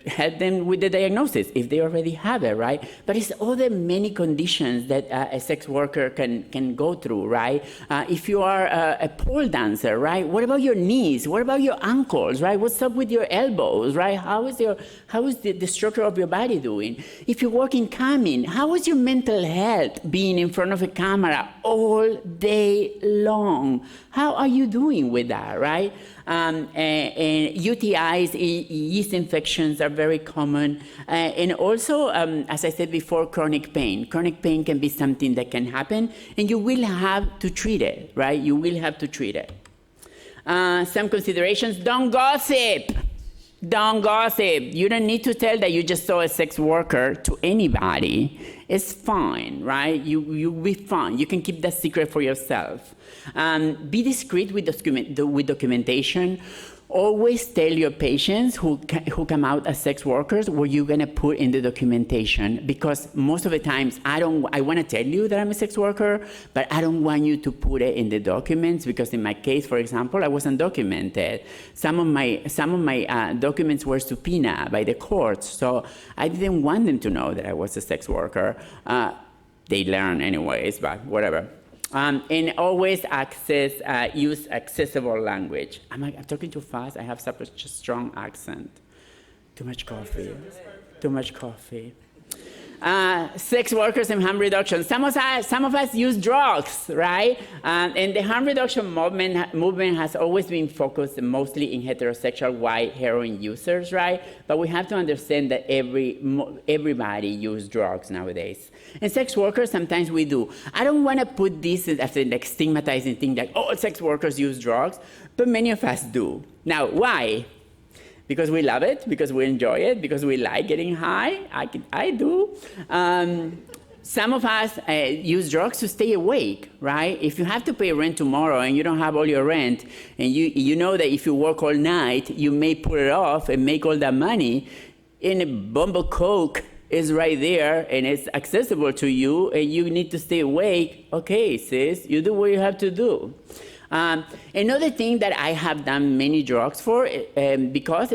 help them with the diagnosis if they already have it, right? But it's other many conditions that a sex worker can go through, right? If you are a pole dancer, right? What about your knees? What about your ankles, right? What's up with your elbows, right? How is the structure of your body doing? If you work in camming, how is your mental health being in front of a camera all day long? How are you doing with that, right? And UTIs, yeast infections are very common. And also, as I said before, chronic pain. Chronic pain can be something that can happen, and you will have to treat it, right? You will have to treat it. Some considerations: don't gossip. Don't gossip. You don't need to tell that you just saw a sex worker to anybody. It's fine, right? You'll be fine. You can keep that secret for yourself. Be discreet with documentation. Always tell your patients who come out as sex workers what you're gonna put in the documentation, because most of the times I want to tell you that I'm a sex worker, but I don't want you to put it in the documents, because in my case, for example, I wasn't documented. Some of my documents were subpoenaed by the courts, so I didn't want them to know that I was a sex worker. They learn anyways, but whatever. And always use accessible language. I'm talking too fast. I have such a strong accent. Too much coffee. Too much coffee. Sex workers and harm reduction. Some of us use drugs, right? And the harm reduction movement has always been focused mostly in heterosexual white heroin users, right? But we have to understand that everybody uses drugs nowadays. And sex workers, sometimes we do. I don't want to put this as a like stigmatizing thing, like, oh, sex workers use drugs, but many of us do. Now, why? Because we love it, because we enjoy it, because we like getting high. I do. Some of us use drugs to stay awake, right? If you have to pay rent tomorrow and you don't have all your rent, and you know that if you work all night, you may put it off and make all that money, and a bumble Coke is right there and it's accessible to you, and you need to stay awake, okay, sis, you do what you have to do. Another thing that I have done many drugs for, because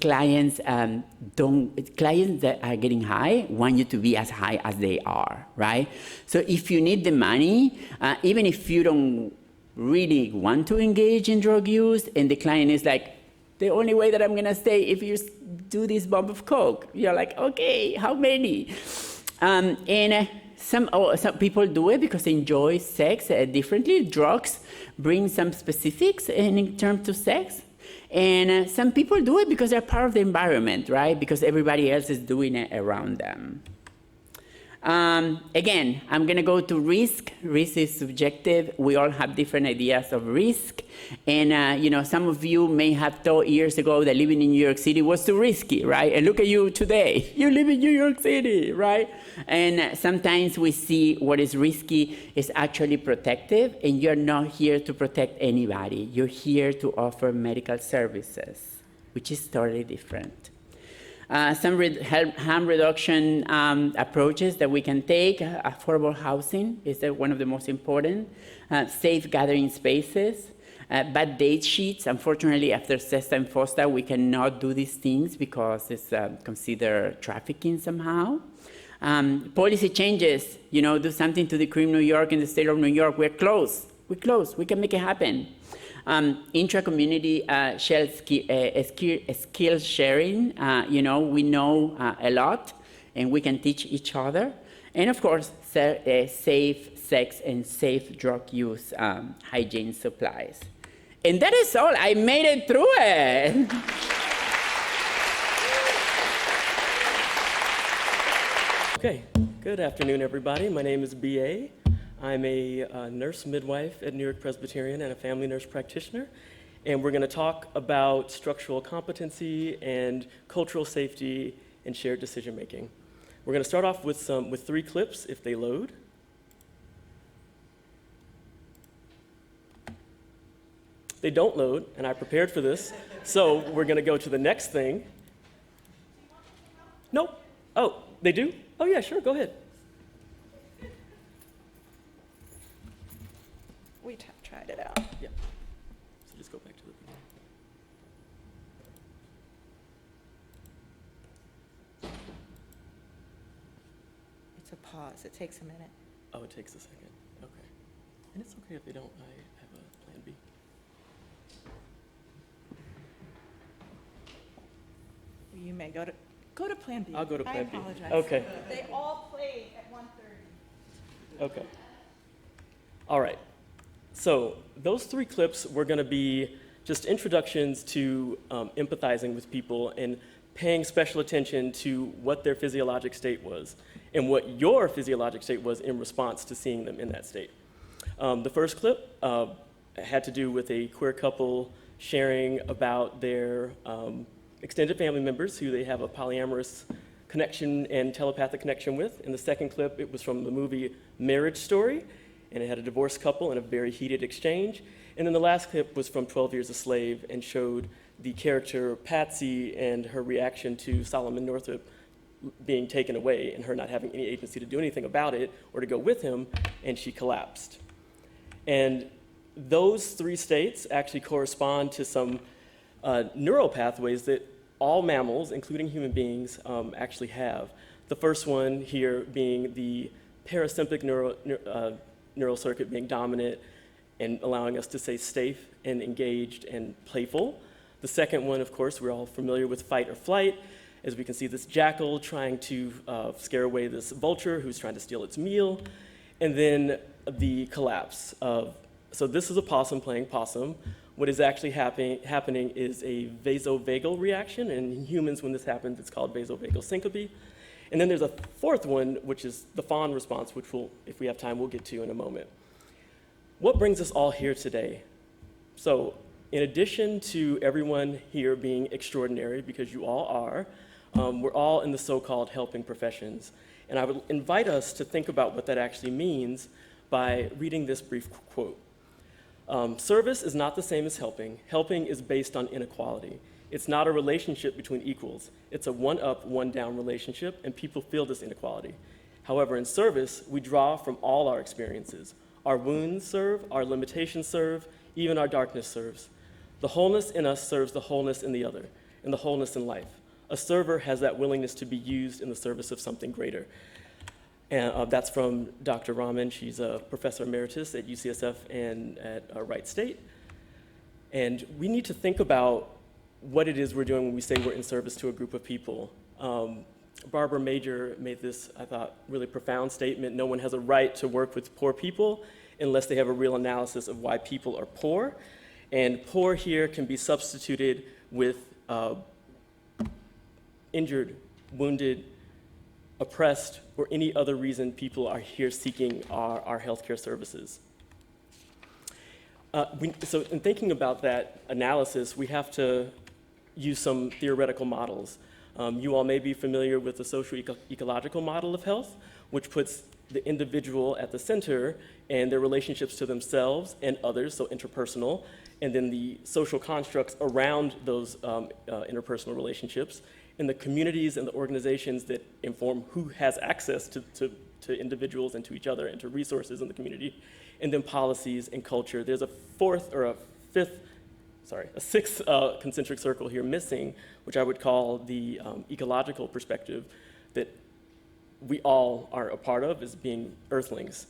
clients that are getting high want you to be as high as they are, right? So if you need the money, even if you don't really want to engage in drug use, and the client is like, the only way that I'm gonna stay if you do this bump of Coke, you're like, okay, how many? Some people do it because they enjoy sex differently. Drugs bring some specifics in terms of sex. And some people do it because they're part of the environment, right? Because everybody else is doing it around them. Again, I'm going to go to risk. Risk is subjective. We all have different ideas of risk. And, you know, some of you may have thought years ago that living in New York City was too risky, right? And look at you today. You live in New York City, right? And sometimes we see what is risky is actually protective, and you're not here to protect anybody. You're here to offer medical services, which is totally different. Some harm reduction approaches that we can take. Affordable housing is one of the most important. Safe gathering spaces. Bad date sheets. Unfortunately, after SESTA and FOSTA, we cannot do these things because it's considered trafficking somehow. Policy changes. You know, do something to decrim New York in the state of New York. We're close. We're close. We can make it happen. Intra-community skill sharing, you know, we know a lot, and we can teach each other. And of course, safe sex and safe drug use, hygiene supplies. And that is all. I made it through it. Okay, good afternoon, everybody. My name is B.A. I'm a nurse midwife at New York Presbyterian and a family nurse practitioner, and we're going to talk about structural competency and cultural safety and shared decision making. We're going to start off with 3 clips if they load. They don't load, and I prepared for this, so we're going to go to the next thing. Nope. Oh, they do? Oh yeah, sure, go ahead. We tried it out. Yeah. So just go back to the beginning. It's a pause. It takes a minute. Oh, it takes a second. Okay. And it's okay if they don't. I have a plan B. You may go to Plan B. I'll go to Plan B. I apologize. Okay. They all played at 1:30. Okay. All right. So those 3 clips were going to be just introductions to empathizing with people and paying special attention to what their physiologic state was and what your physiologic state was in response to seeing them in that state. The first clip had to do with a queer couple sharing about their extended family members who they have a polyamorous connection and telepathic connection with. In the second clip, it was from the movie Marriage Story, and it had a divorced couple in a very heated exchange. And then the last clip was from 12 Years a Slave and showed the character Patsy and her reaction to Solomon Northup being taken away and her not having any agency to do anything about it or to go with him, and she collapsed. And those 3 states actually correspond to some neural pathways that all mammals, including human beings, actually have. The first one here being the parasympathetic neural circuit being dominant and allowing us to stay safe and engaged and playful. The second one, of course, we're all familiar with fight or flight, as we can see this jackal trying to scare away this vulture who's trying to steal its meal. And then the collapse of, so this is a possum playing possum. What is actually happening is a vasovagal reaction, and in humans, when this happens, it's called vasovagal syncope. And then there's a fourth one, which is the fawn response, which we'll, if we have time, we'll get to in a moment. What brings us all here today? So, in addition to everyone here being extraordinary, because you all are, we're all in the so-called helping professions. And I would invite us to think about what that actually means by reading this brief quote. Service is not the same as helping. Helping is based on inequality. It's not a relationship between equals. It's a one-up, one-down relationship, and people feel this inequality. However, in service, we draw from all our experiences. Our wounds serve, our limitations serve, even our darkness serves. The wholeness in us serves the wholeness in the other, and the wholeness in life. A server has that willingness to be used in the service of something greater. And that's from Dr. Rahman. She's a professor emeritus at UCSF and at Wright State. And we need to think about what it is we're doing when we say we're in service to a group of people. Barbara Major made this, I thought, really profound statement. No one has a right to work with poor people unless they have a real analysis of why people are poor. And poor here can be substituted with injured, wounded, oppressed, or any other reason people are here seeking our healthcare services. So in thinking about that analysis, we have to use some theoretical models. You all may be familiar with the socio-ecological model of health, which puts the individual at the center and their relationships to themselves and others, so interpersonal, and then the social constructs around those interpersonal relationships, and the communities and the organizations that inform who has access to individuals and to each other and to resources in the community, and then policies and culture. There's a sixth concentric circle here missing, which I would call the ecological perspective that we all are a part of as being earthlings.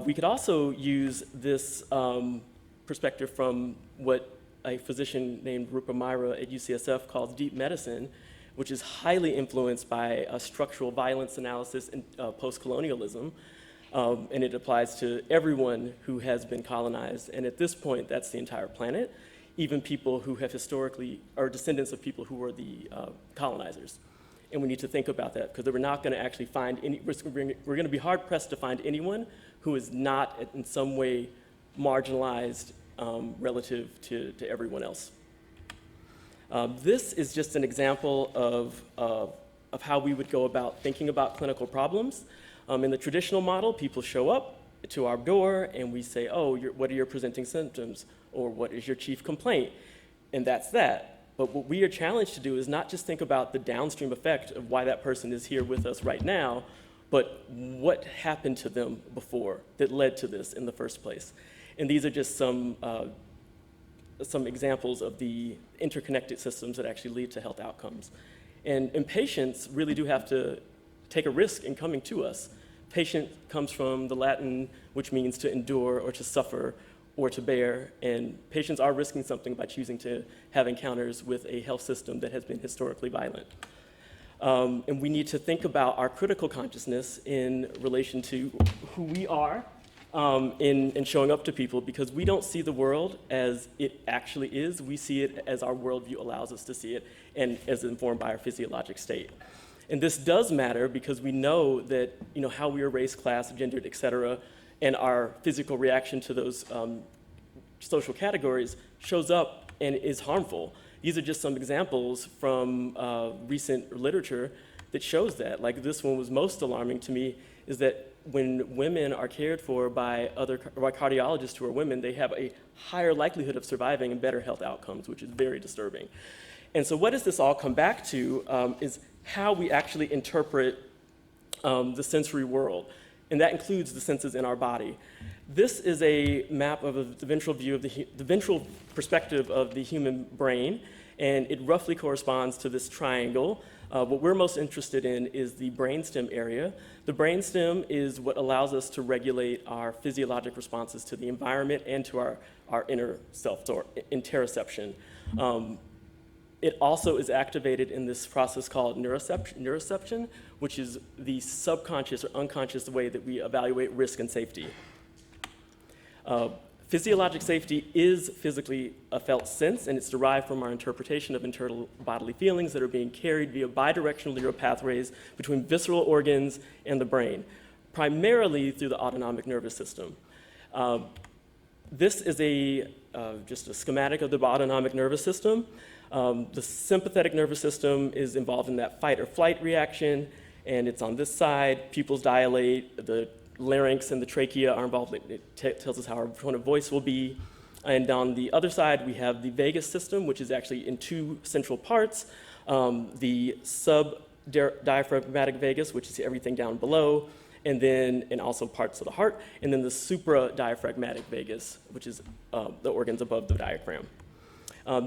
We could also use this perspective from what a physician named Rupa Myra at UCSF calls deep medicine, which is highly influenced by structural violence analysis and post-colonialism. And it applies to everyone who has been colonized. And at this point, that's the entire planet, even people who have historically are descendants of people who were the colonizers. And we need to think about that, because we're not going to actually find any, we're going to be hard pressed to find anyone who is not in some way marginalized relative to everyone else. This is just an example of how we would go about thinking about clinical problems. In the traditional model, people show up to our door and we say, oh, what are your presenting symptoms? Or what is your chief complaint? And that's that. But what we are challenged to do is not just think about the downstream effect of why that person is here with us right now, but what happened to them before that led to this in the first place. And these are just some examples of the interconnected systems that actually lead to health outcomes. And patients really do have to take a risk in coming to us. Patient comes from the Latin, which means to endure or to suffer or to bear, and patients are risking something by choosing to have encounters with a health system that has been historically violent. And we need to think about our critical consciousness in relation to who we are in showing up to people, because we don't see the world as it actually is. We see it as our worldview allows us to see it, and as informed by our physiologic state. And this does matter because we know that how we are race, class, gendered, et cetera, and our physical reaction to those social categories shows up and is harmful. These are just some examples from recent literature that shows that. Like, this one was most alarming to me, is that when women are cared for by cardiologists who are women, they have a higher likelihood of surviving and better health outcomes, which is very disturbing. And so what does this all come back to is how we actually interpret the sensory world. And that includes the senses in our body. This is a map of the ventral view of the ventral perspective of the human brain, and it roughly corresponds to this triangle. What we're most interested in is the brainstem area. The brainstem is what allows us to regulate our physiologic responses to the environment and to our inner self, or interoception. It also is activated in this process called neuroception, which is the subconscious or unconscious way that we evaluate risk and safety. Physiologic safety is physically a felt sense, and it's derived from our interpretation of internal bodily feelings that are being carried via bidirectional neural pathways between visceral organs and the brain, primarily through the autonomic nervous system. This is just a schematic of the autonomic nervous system. The sympathetic nervous system is involved in that fight or flight reaction, and it's on this side. Pupils dilate, the larynx and the trachea are involved. It tells us how our tone of voice will be. And on the other side, we have the vagus system, which is actually in two central parts. The subdiaphragmatic vagus, which is everything down below, and also parts of the heart, and then the supradiaphragmatic vagus, which is the organs above the diaphragm.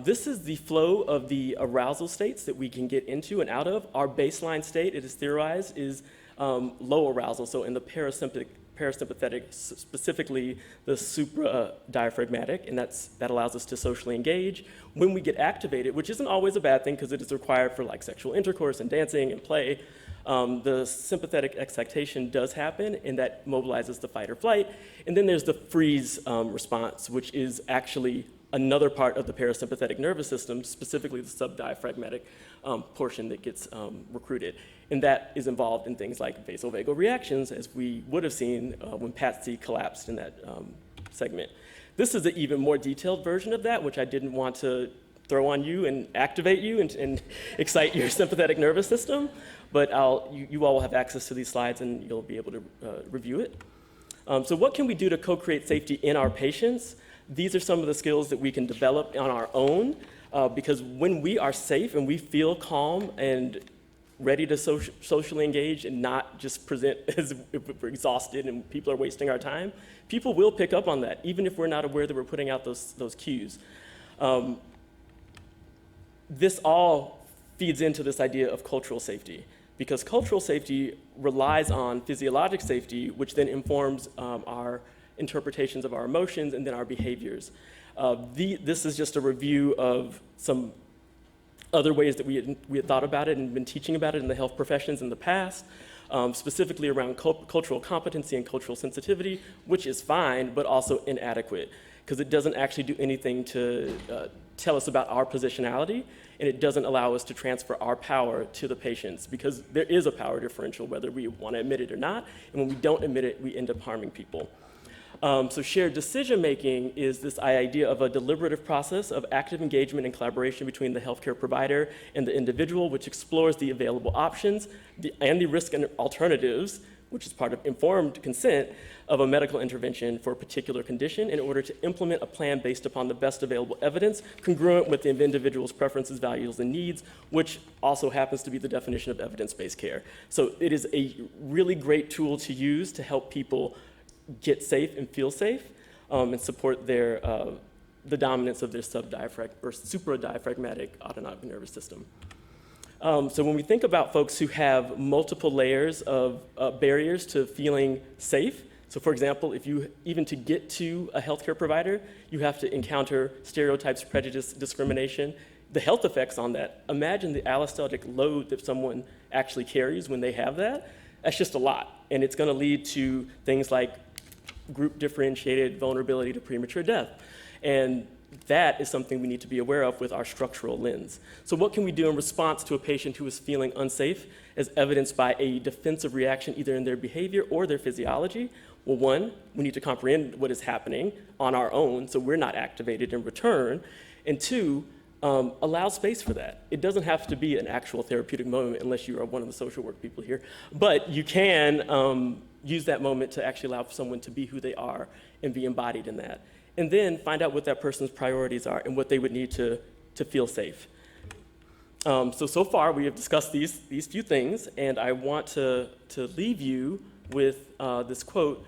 This is the flow of the arousal states that we can get into and out of. Our baseline state, it is theorized, is low arousal, so in the parasympathetic, specifically the supradiaphragmatic, and that allows us to socially engage. When we get activated, which isn't always a bad thing because it is required for like sexual intercourse and dancing and play, the sympathetic excitation does happen, and that mobilizes the fight or flight. And then there's the freeze response, which is actually another part of the parasympathetic nervous system, specifically the subdiaphragmatic portion that gets recruited. And that is involved in things like vasovagal reactions, as we would have seen when Patsy collapsed in that segment. This is an even more detailed version of that, which I didn't want to throw on you and activate you and excite your sympathetic nervous system, but you all will have access to these slides and you'll be able to review it. So what can we do to co-create safety in our patients? These are some of the skills that we can develop on our own, because when we are safe and we feel calm and ready to socially engage and not just present as if we're exhausted and people are wasting our time, people will pick up on that, even if we're not aware that we're putting out those cues. This all feeds into this idea of cultural safety, because cultural safety relies on physiologic safety, which then informs our interpretations of our emotions and then our behaviors. This is just a review of some other ways that we had thought about it and been teaching about it in the health professions in the past, specifically around cultural competency and cultural sensitivity, which is fine, but also inadequate, because it doesn't actually do anything to tell us about our positionality, and it doesn't allow us to transfer our power to the patients, because there is a power differential whether we want to admit it or not, and when we don't admit it, we end up harming people. So shared decision-making is this idea of a deliberative process of active engagement and collaboration between the healthcare provider and the individual, which explores the available options and the risk and alternatives, which is part of informed consent, of a medical intervention for a particular condition in order to implement a plan based upon the best available evidence, congruent with the individual's preferences, values, and needs, which also happens to be the definition of evidence-based care. So it is a really great tool to use to help people get safe and feel safe, and support their, the dominance of their supradiaphragmatic autonomic nervous system. So when we think about folks who have multiple layers of barriers to feeling safe, so for example, if you, even to get to a healthcare provider, you have to encounter stereotypes, prejudice, discrimination, the health effects on that. Imagine the allostatic load that someone actually carries when they have that. That's just a lot. And it's gonna lead to things like group differentiated vulnerability to premature death. And that is something we need to be aware of with our structural lens. So what can we do in response to a patient who is feeling unsafe, as evidenced by a defensive reaction either in their behavior or their physiology? Well, one, we need to comprehend what is happening on our own so we're not activated in return. And two, allow space for that. It doesn't have to be an actual therapeutic moment unless you are one of the social work people here, but you can use that moment to actually allow someone to be who they are and be embodied in that. And then find out what that person's priorities are and what they would need to feel safe. So far we have discussed these few things, and I want to leave you with this quote.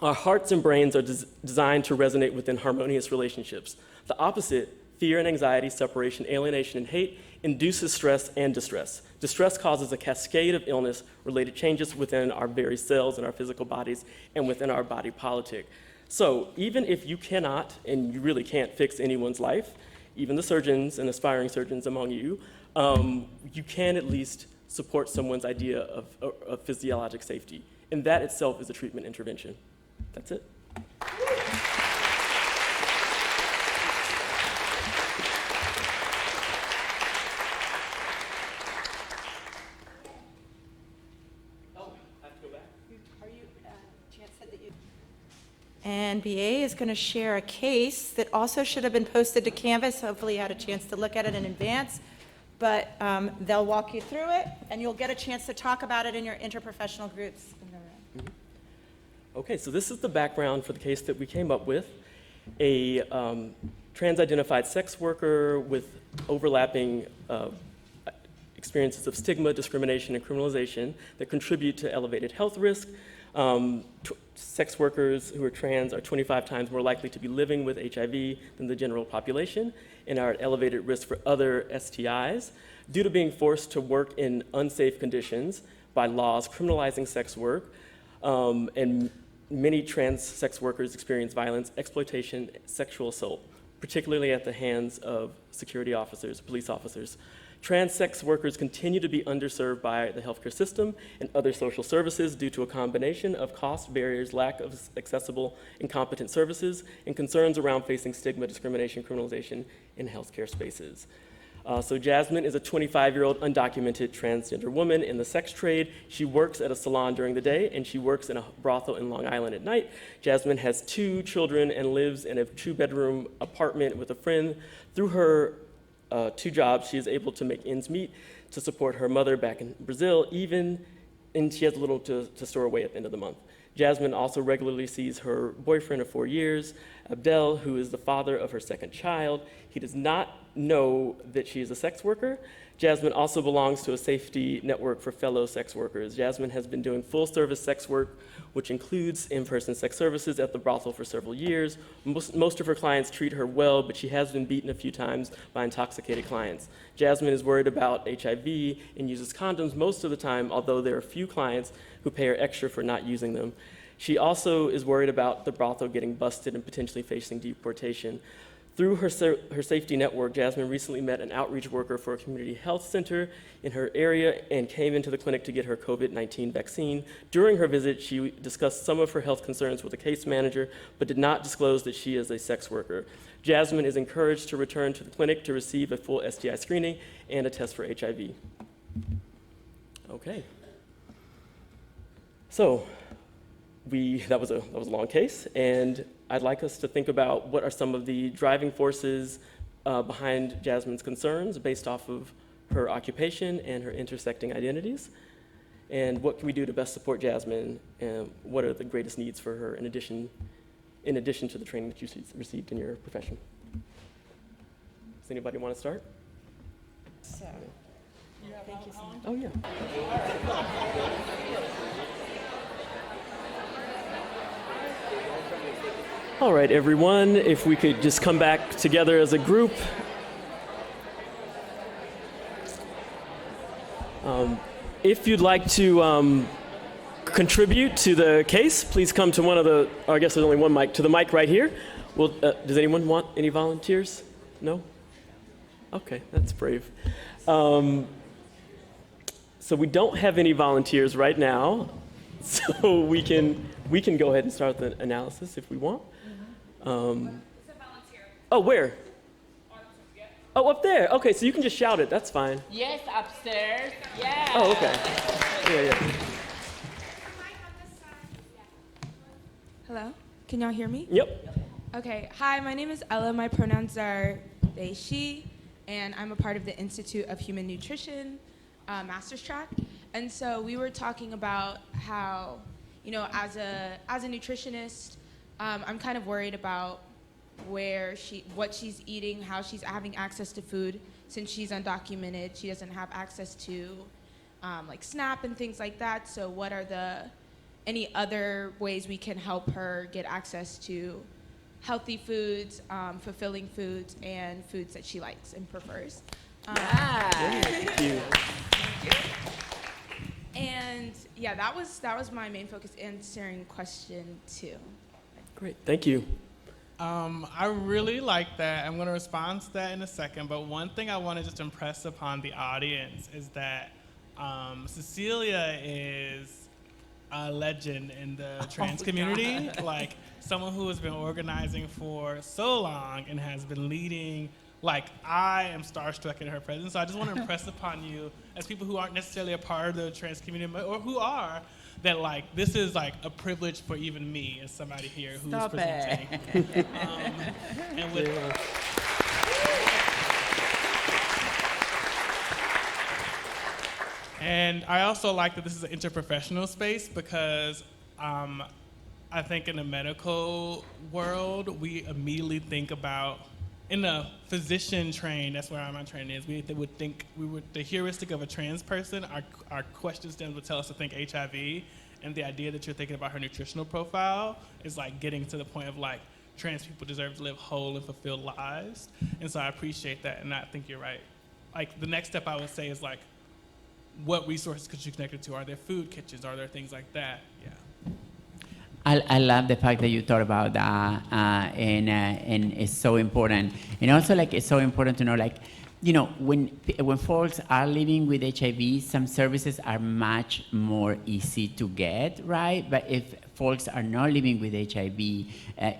Our hearts and brains are designed to resonate within harmonious relationships. The opposite, fear and anxiety, separation, alienation, and hate, induces stress and distress. Distress causes a cascade of illness-related changes within our very cells and our physical bodies and within our body politic. So even if you cannot, and you really can't fix anyone's life, even the surgeons and aspiring surgeons among you, you can at least support someone's idea of physiologic safety. And that itself is a treatment intervention. That's it. And BA is going to share a case that also should have been posted to Canvas. Hopefully you had a chance to look at it in advance. But they'll walk you through it, and you'll get a chance to talk about it in your interprofessional groups in the room. Okay, so this is the background for the case that we came up with. A trans-identified sex worker with overlapping experiences of stigma, discrimination, and criminalization that contribute to elevated health risk. Sex workers who are trans are 25 times more likely to be living with HIV than the general population and are at elevated risk for other STIs due to being forced to work in unsafe conditions by laws criminalizing sex work. And many trans sex workers experience violence, exploitation, sexual assault, particularly at the hands of security officers, police officers. Trans sex workers continue to be underserved by the healthcare system and other social services due to a combination of cost barriers, lack of accessible and competent services, and concerns around facing stigma, discrimination, criminalization in healthcare spaces. So Jasmine is a 25-year-old undocumented transgender woman in the sex trade. She works at a salon during the day, and she works in a brothel in Long Island at night. Jasmine has 2 children and lives in a 2-bedroom apartment with a friend. Through her 2 jobs, she is able to make ends meet to support her mother back in Brazil, and she has a little to store away at the end of the month. Jasmine also regularly sees her boyfriend of 4 years, Abdel, who is the father of her 2nd child. He does not know that she is a sex worker. Jasmine also belongs to a safety network for fellow sex workers. Jasmine has been doing full-service sex work, which includes in-person sex services at the brothel for several years. Most of her clients treat her well, but she has been beaten a few times by intoxicated clients. Jasmine is worried about HIV and uses condoms most of the time, although there are few clients who pay her extra for not using them. She also is worried about the brothel getting busted and potentially facing deportation. Through her safety network, Jasmine recently met an outreach worker for a community health center in her area and came into the clinic to get her COVID-19 vaccine. During her visit, she discussed some of her health concerns with a case manager, but did not disclose that she is a sex worker. Jasmine is encouraged to return to the clinic to receive a full STI screening and a test for HIV. Okay. So, that was a long case, and I'd like us to think about what are some of the driving forces behind Jasmine's concerns based off of her occupation and her intersecting identities, and what can we do to best support Jasmine, and what are the greatest needs for her in addition to the training that you received in your profession. Does anybody want to start? So, thank you so much. Oh, yeah. All right, everyone, if we could just come back together as a group. If you'd like to contribute to the case, please come to one of the, I guess there's only one mic, to the mic right here. Well, does anyone want any volunteers? No? Okay, that's brave. So we don't have any volunteers right now, so we can go ahead and start the analysis if we want. Oh, where? Oh, up there. Okay, so you can just shout it. That's fine. Yes, upstairs. Yeah. Oh, okay. Yeah. Hello? Can y'all hear me? Yep. Okay. Hi, my name is Ella. My pronouns are they, she, and I'm a part of the Institute of Human Nutrition master's track. And so we were talking about how, as a nutritionist, I'm kind of worried about what she's eating, how she's having access to food. Since she's undocumented, she doesn't have access to like SNAP and things like that. So what are any other ways we can help her get access to healthy foods, fulfilling foods, and foods that she likes and prefers? Thank you. And yeah, that was my main focus, answering question 2. Great, thank you. I really like that. I'm going to respond to that in a second, but one thing I want to just impress upon the audience is that Cecilia is a legend in the trans community, like someone who has been organizing for so long and has been leading. Like, I am starstruck in her presence, so I just want to impress upon you, as people who aren't necessarily a part of the trans community, or who are, that like this is like a privilege for even me as somebody here who's presenting. And with and I also like that this is an interprofessional space, because I think in the medical world we immediately think about, in the physician train, that's where my training is, the heuristic of a trans person, our question stems would tell us to think HIV, and the idea that you're thinking about her nutritional profile is like getting to the point of like, trans people deserve to live whole and fulfilled lives. And so I appreciate that, and I think you're right. Like, the next step I would say is like, what resources could you connect it to? Are there food kitchens? Are there things like that? Yeah. I love the fact that you thought about that, and it's so important. And also, like, it's so important to know, like, you know, when folks are living with HIV, some services are much more easy to get, right? But if folks are not living with HIV,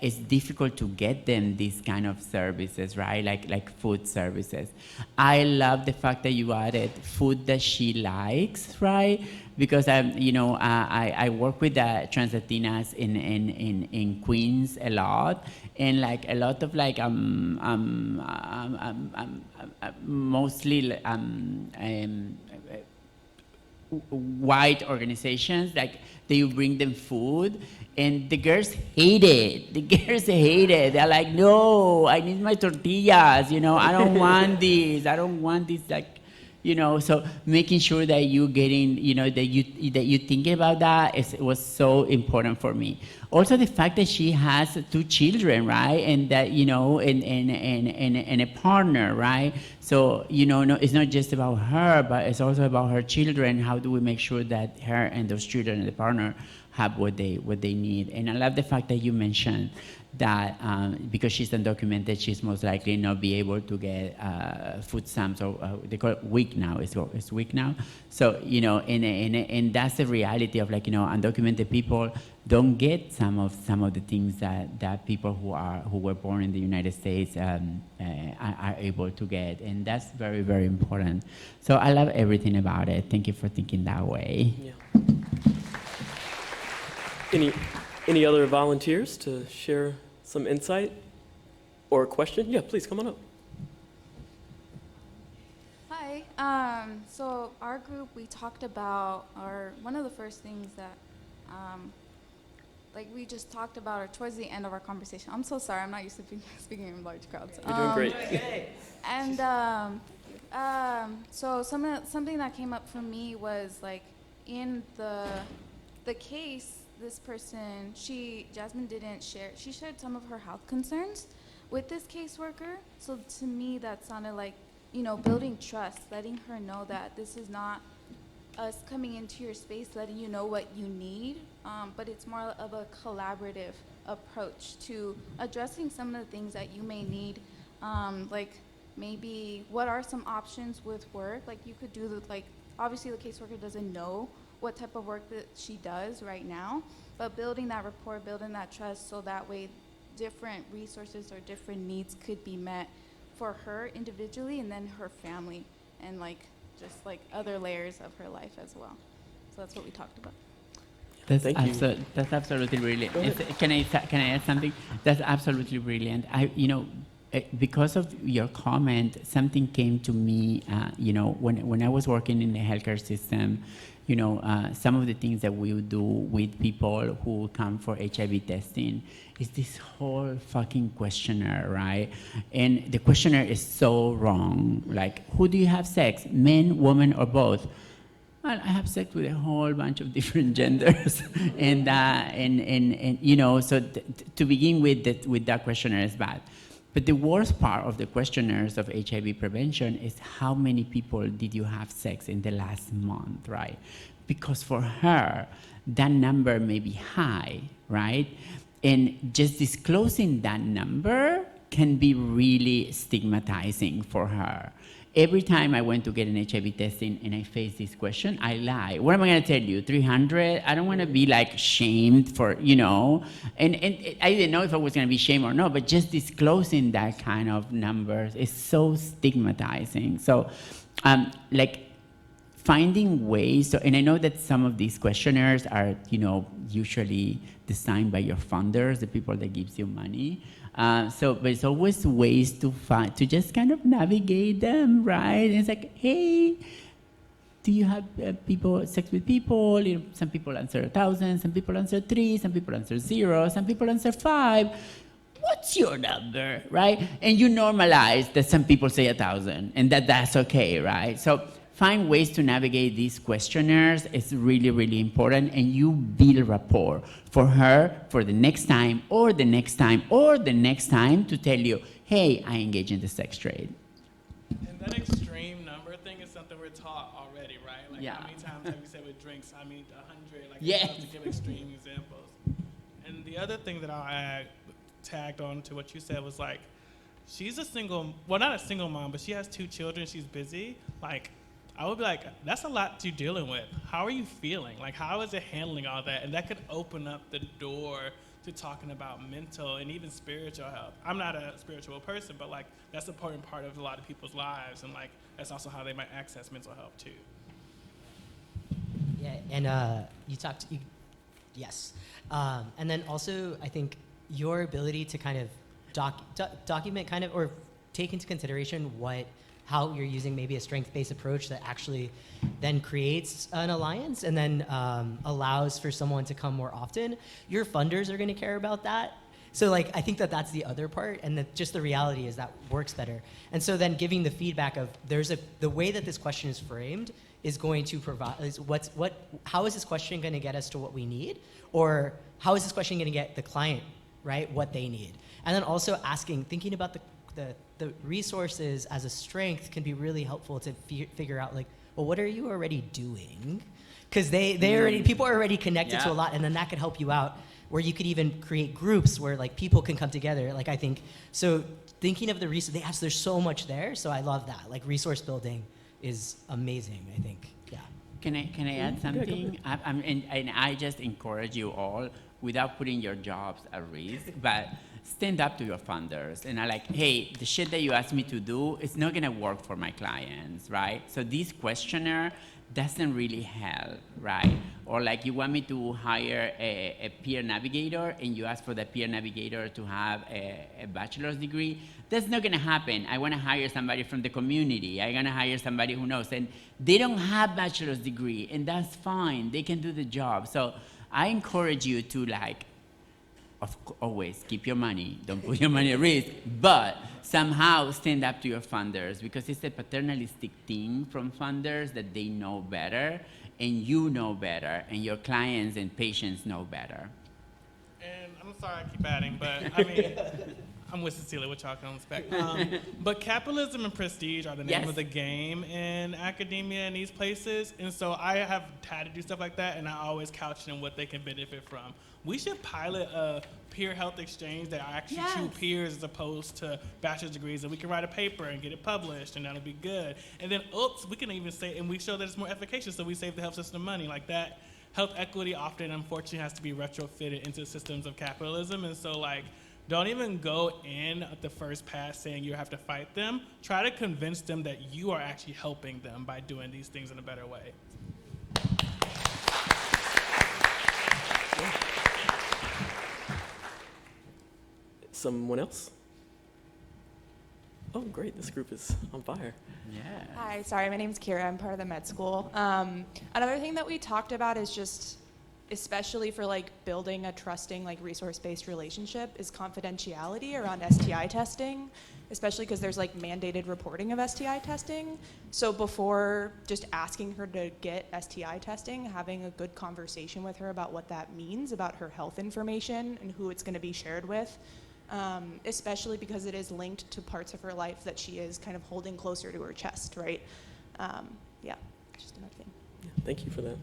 it's difficult to get them these kind of services, right? Like food services. I love the fact that you added food that she likes, right? Because I work with trans Latinas in Queens a lot, and like a lot of like mostly white organizations, like they bring them food, and the girls hate it. The girls hate it. They're like, no, I need my tortillas. You know, I don't want this. I don't want this. Like, you know, so making sure that you getting, you know, that you thinking about that was so important for me. Also, the fact that she has 2 children, right, and that, you know, and a partner, right. So, you know, no, it's not just about her, but it's also about her children. How do we make sure that her and those children and the partner have what they need? And I love the fact that you mentioned that because she's undocumented, she's most likely not be able to get food stamps, or they call it WIC now. It's WIC now. So, you know, and that's the reality of, like, you know, undocumented people don't get some of the things that people who were born in the United States are able to get, and that's very, very important. So I love everything about it. Thank you for thinking that way. Yeah. Any other volunteers to share some insight or a question? Yeah, please come on up. Hi. So our group, we talked about one of the first things that, like we just talked about, or towards the end of our conversation. I'm so sorry. I'm not used to speaking in large crowds. You're doing great. And so something that came up for me was, like, in the case. This person, Jasmine didn't share, she shared some of her health concerns with this caseworker. So to me, that sounded like, you know, building trust, letting her know that this is not us coming into your space, letting you know what you need, but it's more of a collaborative approach to addressing some of the things that you may need, like maybe what are some options with work, like you could do like, obviously the caseworker doesn't know what type of work that she does right now, but building that rapport, building that trust, so that way different resources or different needs could be met for her individually, and then her family, and like just like other layers of her life as well. So that's what we talked about. That's absolutely brilliant. Can I add something? That's absolutely brilliant. Because of your comment, something came to me. When I was working in the healthcare system, some of the things that we would do with people who come for HIV testing is this whole fucking questionnaire, right? And the questionnaire is so wrong. Like, who do you have sex? Men, women, or both? Well, I have sex with a whole bunch of different genders, so to begin with that questionnaire is bad. But the worst part of the questionnaires of HIV prevention is how many people did you have sex in the last month, right? Because for her, that number may be high, right? And just disclosing that number can be really stigmatizing for her. Every time I went to get an HIV testing and I faced this question, I lie. What am I going to tell you? 300? I don't want to be like shamed for, and I didn't know if I was going to be shamed or not, but just disclosing that kind of numbers is so stigmatizing. So, finding ways, and I know that some of these questionnaires are, usually designed by your funders, the people that gives you money. But it's always ways to just kind of navigate them, right? And it's like, hey, do you have sex with people? Some people answer 1,000, some people answer 3, some people answer 0, some people answer 5. What's your number, right? And you normalize that some people say 1,000, and that's okay, right? So find ways to navigate these questionnaires is really, really important, and you build rapport for her for the next time, or the next time, or the next time to tell you, hey, I engage in the sex trade. And that extreme number thing is something we're taught already, right? Like, yeah. How many times have you said with drinks, I mean 100, like, yes. To give extreme examples. And the other thing that I'll add, tagged on to what you said, was like, she's a single, well, not a single mom, but she has 2 children, she's busy, like, I would be like, that's a lot you're dealing with. How are you feeling? Like, how is it handling all that? And that could open up the door to talking about mental and even spiritual health. I'm not a spiritual person, but like, that's an important part of a lot of people's lives, and like, that's also how they might access mental health too. Yeah, and yes. And then also, I think your ability to kind of document kind of, or take into consideration how you're using maybe a strength-based approach that actually then creates an alliance and then allows for someone to come more often. Your funders are going to care about that. So like, I think that's the other part, and just the reality is that works better. And so then giving the feedback of the way that this question is framed is going to provide, how is this question going to get us to what we need? Or how is this question going to get the client, right, what they need? And then also thinking about the resources as a strength can be really helpful to figure out like, well, what are you already doing? Because people are already connected to a lot, and then that could help you out, where you could even create groups where like people can come together. Like I think, so thinking of the resource, there's so much there. So I love that. Like resource building is amazing, I think. Yeah. Can I add something? And I just encourage you all, without putting your jobs at risk, but stand up to your funders and are like, hey, the shit that you asked me to do, it's not gonna work for my clients, right? So this questionnaire doesn't really help, right? Or like you want me to hire a peer navigator and you ask for the peer navigator to have a bachelor's degree, that's not gonna happen. I wanna hire somebody from the community. I'm gonna hire somebody who knows. And they don't have bachelor's degree, and that's fine. They can do the job. So I encourage you to like, always keep your money, don't put your money at risk, but somehow stand up to your funders, because it's a paternalistic thing from funders that they know better, and you know better, and your clients and patients know better. And I'm sorry I keep adding, but I mean, I'm with Cecilia, which y'all can expect. But capitalism and prestige are the name of the game in academia in these places. And so I have had to do stuff like that, and I always couch it in what they can benefit from. We should pilot a peer health exchange that are actually true peers as opposed to bachelor's degrees, and we can write a paper and get it published, and that'll be good. And then, we can even say, and we show that it's more efficacious, so we save the health system money. Like that, health equity often, unfortunately, has to be retrofitted into systems of capitalism. And so, like, don't even go in at the first pass saying you have to fight them. Try to convince them that you are actually helping them by doing these things in a better way. Someone else? Oh, great. This group is on fire. Yeah. Hi, sorry, my name's Kira. I'm part of the med school. Another thing that we talked about is just, especially for like building a trusting like resource-based relationship, is confidentiality around STI testing, especially because there's like mandated reporting of STI testing. So before just asking her to get STI testing, having a good conversation with her about what that means, about her health information and who it's going to be shared with. Especially because it is linked to parts of her life that she is kind of holding closer to her chest, right? Yeah, just another thing. Yeah, thank you for that.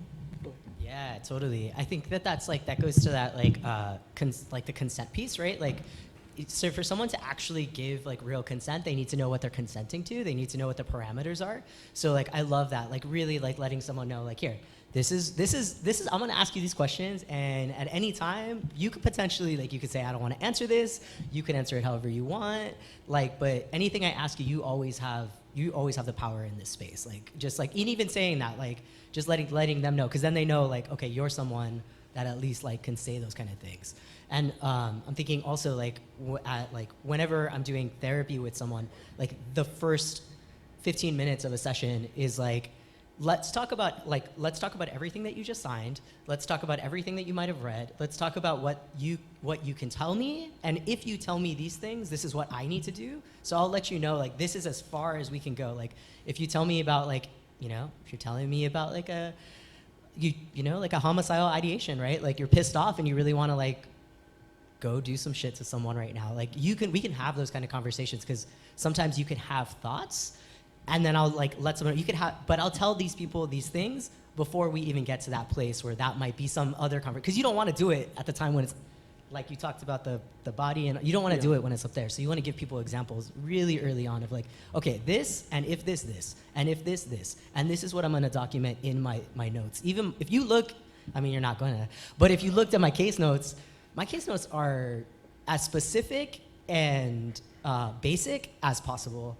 Yeah, totally. I think that goes to that like the consent piece, right? Like, so for someone to actually give like real consent, they need to know what they're consenting to. They need to know what the parameters are. So like, I love that. Like really like letting someone know like, here, this is, I'm gonna ask you these questions, and at any time, you could potentially, like, you could say, I don't wanna answer this, you can answer it however you want, like, but anything I ask you, you always have the power in this space. Like, just like, even saying that, like, just letting them know, because then they know, like, okay, you're someone that at least, like, can say those kind of things. And I'm thinking also, like, whenever I'm doing therapy with someone, like, the first 15 minutes of a session is, like, let's talk about everything that you just signed. Let's talk about everything that you might have read. Let's talk about what you can tell me. And if you tell me these things, this is what I need to do. So I'll let you know, like, this is as far as we can go. Like, if you tell me about, like, you know, if you're telling me about like a homicidal ideation, right? Like, you're pissed off and you really want to like go do some shit to someone right now. Like, we can have those kind of conversations, because sometimes you can have thoughts. And then I'll like let someone, but I'll tell these people these things before we even get to that place where that might be some other conversation. Because you don't want to do it at the time when it's like you talked about the body, and you don't want to do it when it's up there. So you want to give people examples really early on of like, okay, this, and if this, and if this, and this is what I'm going to document in my notes. Even if you look, I mean, you're not going to, but if you looked at my case notes are as specific and basic as possible.